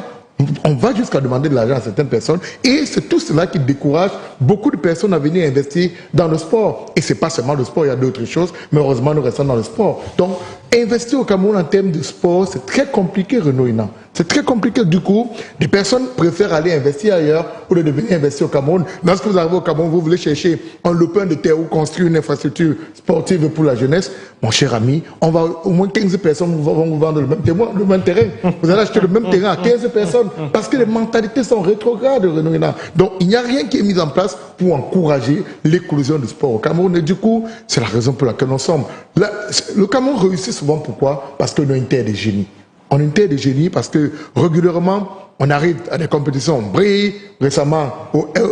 On va jusqu'à demander de l'argent à certaines personnes et c'est tout cela qui décourage beaucoup de personnes à venir investir dans le sport. Et c'est pas seulement le sport, il y a d'autres choses, mais heureusement nous restons dans le sport. Donc, investir au Cameroun en termes de sport, c'est très compliqué, Renaud Hina. C'est très compliqué. Du coup, des personnes préfèrent aller investir ailleurs ou de venir investir au Cameroun. Lorsque vous arrivez au Cameroun, vous voulez chercher un lopin de terre ou construire une infrastructure sportive pour la jeunesse. Mon cher ami, on va au moins 15 personnes vont vous vendre le même terrain. Vous allez acheter le même terrain à 15 personnes parce que les mentalités sont rétrogrades, Renaud Hina. Donc, il n'y a rien qui est mis en place pour encourager l'éclosion du sport au Cameroun. Et du coup, c'est la raison pour laquelle nous sommes. Là, le Cameroun réussit souvent. Pourquoi? Parce qu'on a une terre de génie. On est une terre de génie parce que régulièrement, on arrive à des compétitions. Brie, récemment,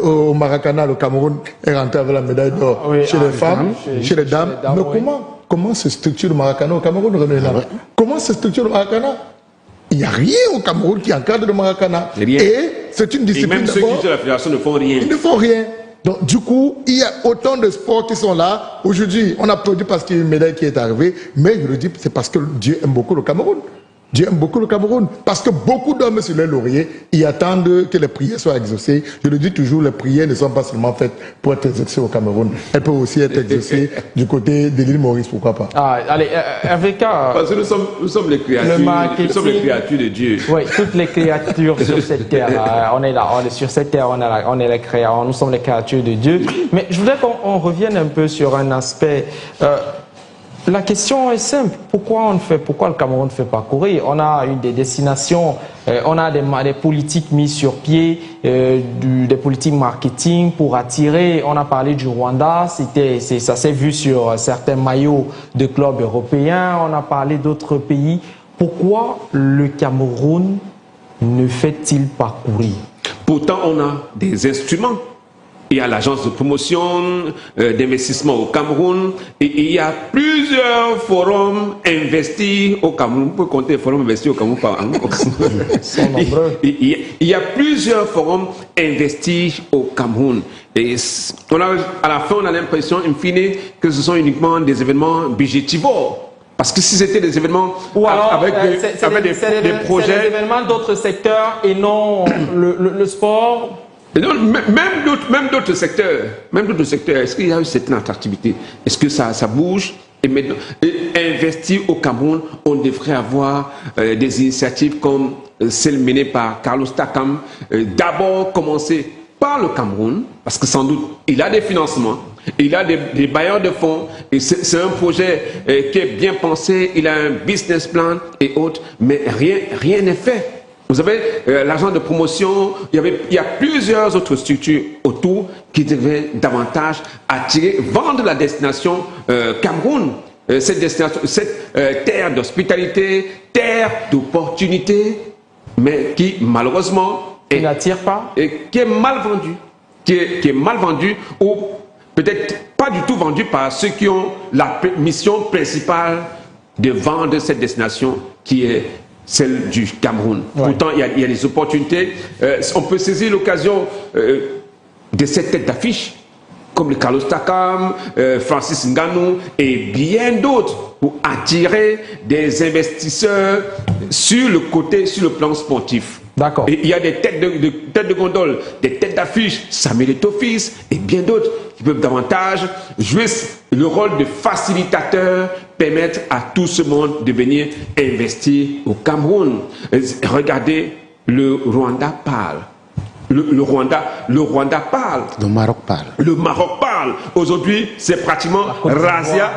au Maracana, le Cameroun est rentré avec la médaille d'or chez les femmes, chez les dames. Mais comment se structure le Maracana au Cameroun, René? Comment se structure le Maracana? Il n'y a rien au Cameroun qui encadre le Maracana. Et c'est une discipline. Et même ceux qui sont la fédération ne font rien. Ils ne font rien. Donc, du coup, il y a autant de sports qui sont là. Aujourd'hui, on applaudit parce qu'il y a une médaille qui est arrivée. Mais je le dis, c'est parce que Dieu aime beaucoup le Cameroun. Dieu aime beaucoup le Cameroun parce que beaucoup d'hommes sur les lauriers y attendent que les prières soient exaucées. Je le dis toujours, les prières ne sont pas seulement faites pour être exaucées au Cameroun. Elles peuvent aussi être exaucées du côté de l'île Maurice, pourquoi pas. Ah, allez, RVK. Parce que nous sommes les créatures, nous sommes les créatures de Dieu. Oui, toutes les créatures sur cette terre, on est là, on est sur cette terre, on est les créatures, nous sommes les créatures de Dieu. Mais je voudrais qu'on revienne un peu sur un aspect. La question est simple. Pourquoi le Cameroun ne fait pas courir? On a eu des destinations, on a des politiques mises sur pied, des politiques marketing pour attirer. On a parlé du Rwanda, ça s'est vu sur certains maillots de clubs européens. On a parlé d'autres pays. Pourquoi le Cameroun ne fait-il pas courir? Pourtant, on a des instruments. Il y a l'agence de promotion, d'investissement au Cameroun, et il y a plusieurs forums investis au Cameroun. Vous pouvez compter les forums investis au Cameroun par an. Il y a plusieurs forums investis au Cameroun. Et à la fin, on a l'impression, in fine, que ce sont uniquement des événements budgétivores. Parce que si c'était des événements avec des projets... C'est des événements d'autres secteurs et non le sport. Non, même d'autres secteurs, est-ce qu'il y a eu cette attractivité? Est-ce que ça bouge? Et maintenant, investir au Cameroun, on devrait avoir des initiatives comme celle menée par Carlos Takam. D'abord commencer par le Cameroun, parce que sans doute, il a des financements, il a des bailleurs de fonds, et c'est un projet qui est bien pensé, il a un business plan et autres, mais rien n'est fait. Vous avez l'agent de promotion, il y a plusieurs autres structures autour qui devaient davantage attirer, vendre la destination Cameroun. Cette destination, cette terre d'hospitalité, terre d'opportunité, mais qui malheureusement n'attire pas et qui est mal vendue. Qui est mal vendue ou peut-être pas du tout vendue par ceux qui ont la mission principale de vendre cette destination qui est celle du Cameroun. Ouais. Pourtant, il y a des opportunités. On peut saisir l'occasion de cette tête d'affiche, comme le Carlos Takam, Francis Ngannou et bien d'autres, pour attirer des investisseurs sur le plan sportif. D'accord. Et il y a des têtes de gondole, des têtes d'affiche, Samuel Eto'o-Fils et bien d'autres qui peuvent davantage jouer le rôle de facilitateur, permettre à tout ce monde de venir investir au Cameroun. Regardez, le Rwanda parle. Le Rwanda parle. Le Maroc parle. Le Maroc parle. Aujourd'hui, c'est pratiquement razzia.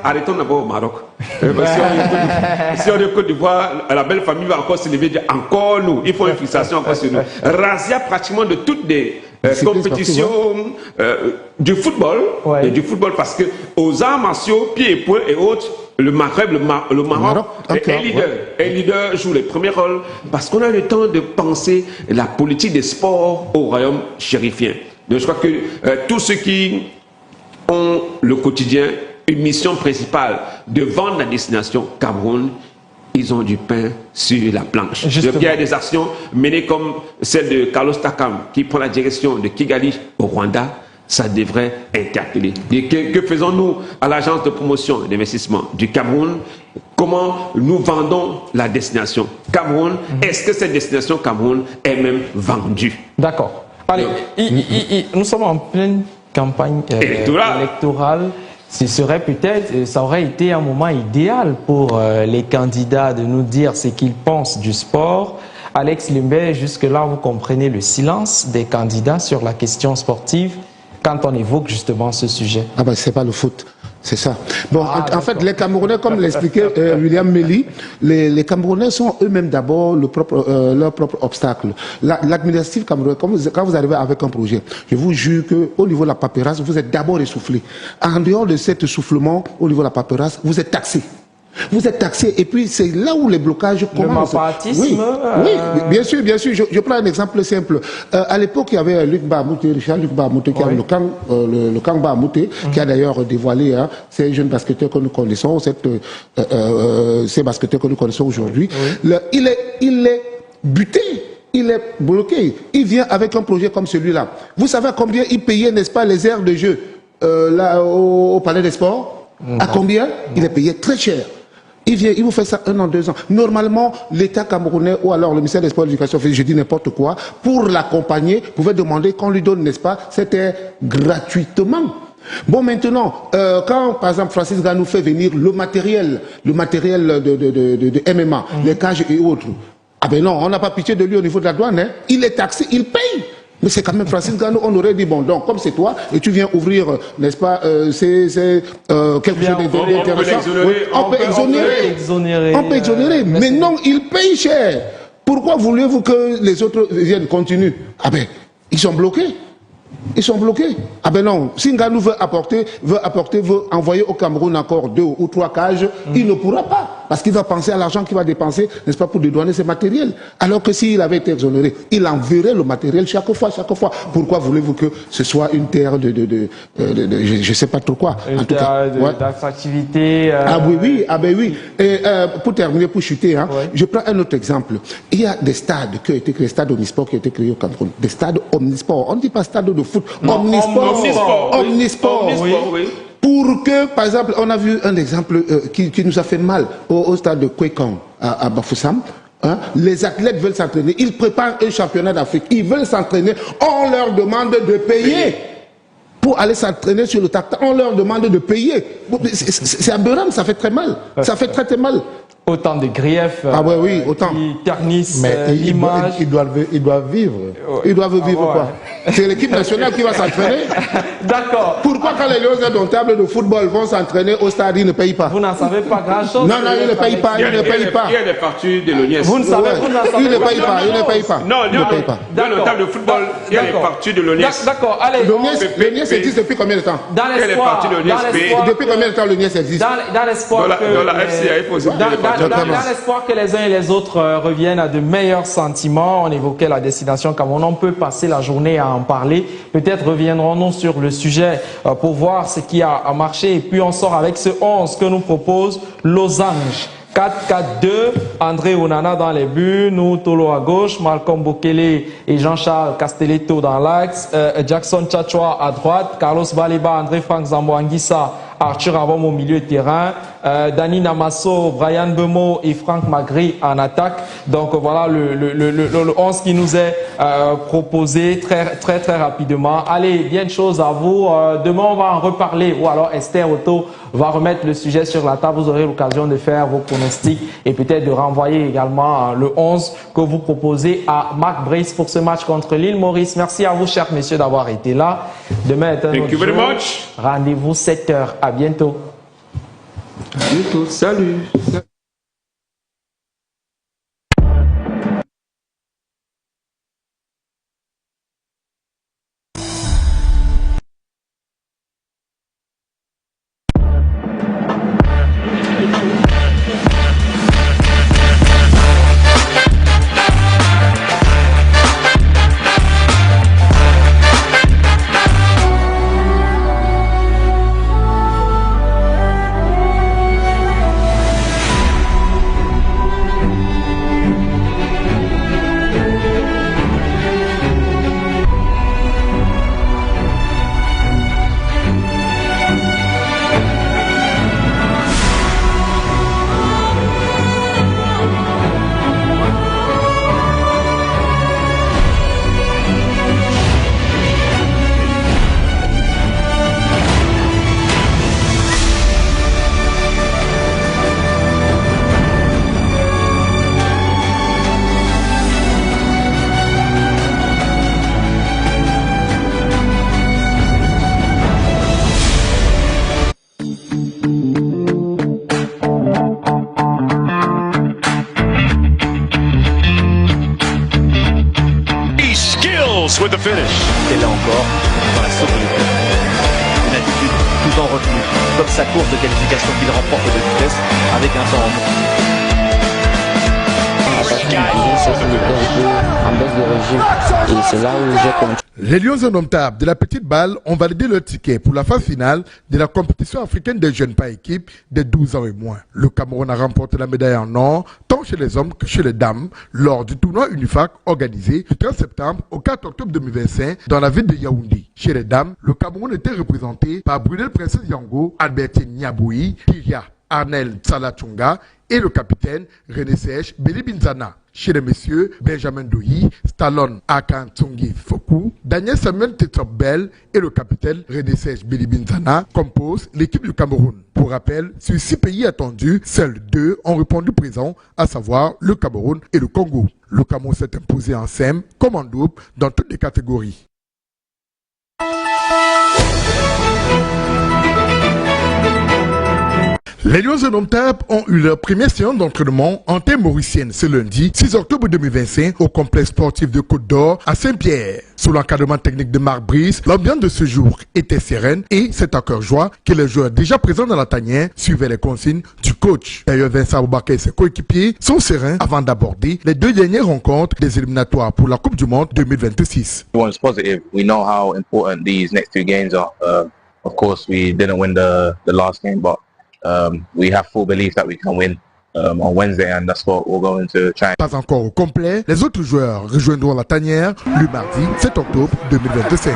Arrêtons d'abord au Maroc. Si on est Côte d'Ivoire, la belle famille va encore se lever, dire encore nous. Il faut une fixation encore sur nous. Razzia pratiquement de toutes les compétitions du football. Ouais. Et du football parce que aux arts martiaux, pieds et poings et autres, le Maghreb, le Maroc est leader. Et leader joue les premiers rôles parce qu'on a le temps de penser la politique des sports au royaume chérifien. Donc je crois que tous ceux qui ont le quotidien, une mission principale de vendre la destination Cameroun, ils ont du pain sur la planche. Donc, il y a des actions menées comme celle de Carlos Takam qui prend la direction de Kigali au Rwanda. Ça devrait interpeller. Et que faisons-nous à l'agence de promotion et d'investissement du Cameroun? Comment nous vendons la destination Cameroun? Est-ce que cette destination Cameroun est même vendue? D'accord. Allez, nous sommes en pleine campagne électorale. Ce serait peut-être, ça aurait été un moment idéal pour les candidats de nous dire ce qu'ils pensent du sport. Alex Limbé, jusque-là, vous comprenez le silence des candidats sur la question sportive quand on évoque justement ce sujet. Ah ben c'est pas le foot, c'est ça. Bon, en fait, les Camerounais, comme l'expliquait William Meli, les Camerounais sont eux-mêmes d'abord leur propre obstacle. L'administratif camerounais, quand vous arrivez avec un projet, je vous jure qu'au niveau de la paperasse, vous êtes d'abord essoufflé. En dehors de cet essoufflement, au niveau de la paperasse, vous êtes taxé. Vous êtes taxé et puis c'est là où les blocages commencent. Le mapatisme. Oui, bien sûr. Je prends un exemple simple. À l'époque, il y avait Richard Luc Bahamouté, qui a le camp Bahamouté, qui a d'ailleurs dévoilé ces jeunes basketteurs que nous connaissons, ces basketteurs que nous connaissons aujourd'hui. Oui. Il est buté. Il est bloqué. Il vient avec un projet comme celui-là. Vous savez combien il payait, n'est-ce pas, les aires de jeu au Palais des Sports? À combien? Il est payé très cher. Il vient, il vous fait ça 1 an, 2 ans. Normalement, l'État camerounais ou alors le ministère des Sports et de l'Éducation, je dis n'importe quoi, pour l'accompagner, pouvait demander qu'on lui donne, n'est-ce pas, c'était gratuitement. Bon, maintenant, quand, par exemple, Francis Ngannou fait venir le matériel de MMA, les cages et autres, ah ben non, on n'a pas pitié de lui au niveau de la douane, hein. Il est taxé, il paye. Mais c'est quand même Francis Ngannou, on aurait dit, bon, donc, comme c'est toi, et tu viens ouvrir, n'est-ce pas, quelque chose d'intéressant. On peut exonérer. On peut exonérer. Mais non, il paye cher. Pourquoi voulez-vous que les autres viennent, continuent? Ah ben, ils sont bloqués. Ils sont bloqués. Ah ben non, si Ngannou veut envoyer au Cameroun encore 2 ou 3 cages, il ne pourra pas. Parce qu'il va penser à l'argent qu'il va dépenser, n'est-ce pas, pour dédouaner ses matériels. Alors que s'il avait été exonéré, il enverrait le matériel chaque fois. Pourquoi voulez-vous que ce soit une terre je sais pas trop quoi. Une terre d'attractivité. Ah oui. Et pour terminer, pour chuter, hein, je prends un autre exemple. Il y a des stades qui ont été créés, stade omnisport qui a été créé au Cameroun. Des stades omnisport. On ne dit pas stade de foot. Omnisport. Oui. Pour que, par exemple, on a vu un exemple qui nous a fait mal au stade de Kwekong à Bafoussam. Hein? Les athlètes veulent s'entraîner. Ils préparent un championnat d'Afrique. Ils veulent s'entraîner. On leur demande de payer. Pour aller s'entraîner sur le tactile, on leur demande de payer. C'est aberrant, ça fait très mal. Ça fait très mal. Autant de griefs autant. Qui ternissent l'image. Ils doivent vivre. Ils doivent vivre quoi? C'est l'équipe nationale qui va s'entraîner. D'accord. Pourquoi quand les Lions indomptables de football vont s'entraîner au stade, ils ne payent pas? Vous n'en savez pas grand-chose. Non, ils ne payent pas. Il y a des parties de l'ONIES. Vous ne savez pas. Ils ne payent pas. Non, il ne paye pas. Dans le table de football, il y a des parties de l'ONIES. D'accord, allez. L'ONIES existe depuis combien de temps? Depuis combien de temps l'ONIES existe? Dans l'espoir que les uns et les autres reviennent à de meilleurs sentiments. On évoquait la destination Cameroun. On peut passer la journée à en parler. Peut-être reviendrons-nous sur le sujet pour voir ce qui a marché. Et puis on sort avec ce 11 que nous propose Losange. 4-4-2, André Onana dans les buts, nous Tolo à gauche, Malcolm Bokele et Jean-Charles Castelletto dans l'axe, Jackson Tchatchoua à droite, Carlos Baleba, André Frank Zambo-Anguissa, Arthur Avom au milieu de terrain, Dani Namasso, Brian Bemo et Franck Magri en attaque. Donc voilà le 11 qui nous est proposé très rapidement. Allez, bien de choses à vous. Demain on va en reparler, ou alors Esther Otto va remettre le sujet sur la table. Vous aurez l'occasion de faire vos pronostics et peut-être de renvoyer également le 11 que vous proposez à Marc Brice pour ce match contre l'île Maurice. Merci à vous, chers messieurs, d'avoir été là. Demain est un autre jour. Rendez-vous 7h. À bientôt. À bientôt. Salut. with the finish. Et là encore, dans la sobriété. Une attitude tout en retenue, comme sa course de qualification qu'il remporte de vitesse avec un temps en en baisse de régime. Et c'est là où j'ai compris. Les Lions indomptables de la petite balle ont validé leur ticket pour la phase finale de la compétition africaine des jeunes par équipe de 12 ans et moins. Le Cameroun a remporté la médaille en or, tant chez les hommes que chez les dames, lors du tournoi Unifac organisé du 13 septembre au 4 octobre 2025 dans la ville de Yaoundé. Chez les dames, le Cameroun était représenté par Brunel Princesse Yango, Albertine Niaboui, Kyria Arnel Tsalatunga et le capitaine René Serge Belibinzana. Chez les messieurs, Benjamin Douyi, Stallone Akantungi Foku, Daniel Samuel Tetsobel et le capitaine René Serge Belibinzana composent l'équipe du Cameroun. Pour rappel, sur 6 pays attendus, seuls 2 ont répondu présent, à savoir le Cameroun et le Congo. Le Cameroun s'est imposé en simple comme en double dans toutes les catégories. Les Lions indomptables ont eu leur première séance d'entraînement en terre mauricienne ce lundi 6 octobre 2025 au complexe sportif de Côte d'Or à Saint-Pierre. Sous l'encadrement technique de Marc Brice, l'ambiance de ce jour était sereine et c'est à cœur joie que les joueurs déjà présents dans la tanière suivaient les consignes du coach. D'ailleurs, Vincent Aboubakar et ses coéquipiers sont sereins avant d'aborder les 2 dernières rencontres des éliminatoires pour la Coupe du Monde 2026. Everyone's positive. We know how important these next 2 games are. Of course, we didn't win the last game, but we have full belief that we can win on Wednesday, and that's what we're going to try. Pas encore au complet, les autres joueurs rejoindront la tanière le mardi 7 octobre 2025.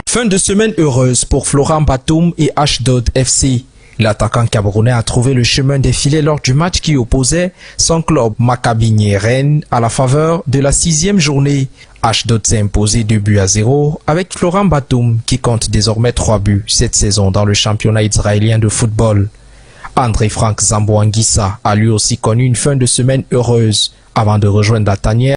Fin de semaine heureuse pour Florent Batum et Ashdod FC. L'attaquant camerounais a trouvé le chemin des filets lors du match qui opposait son club Maccabi Nieren à la faveur de la 6e journée. Ashdod s'est imposé 2-0 avec Florent Batum qui compte désormais 3 buts cette saison dans le championnat israélien de football. André Frank Zambo Anguissa a lui aussi connu une fin de semaine heureuse avant de rejoindre la tanière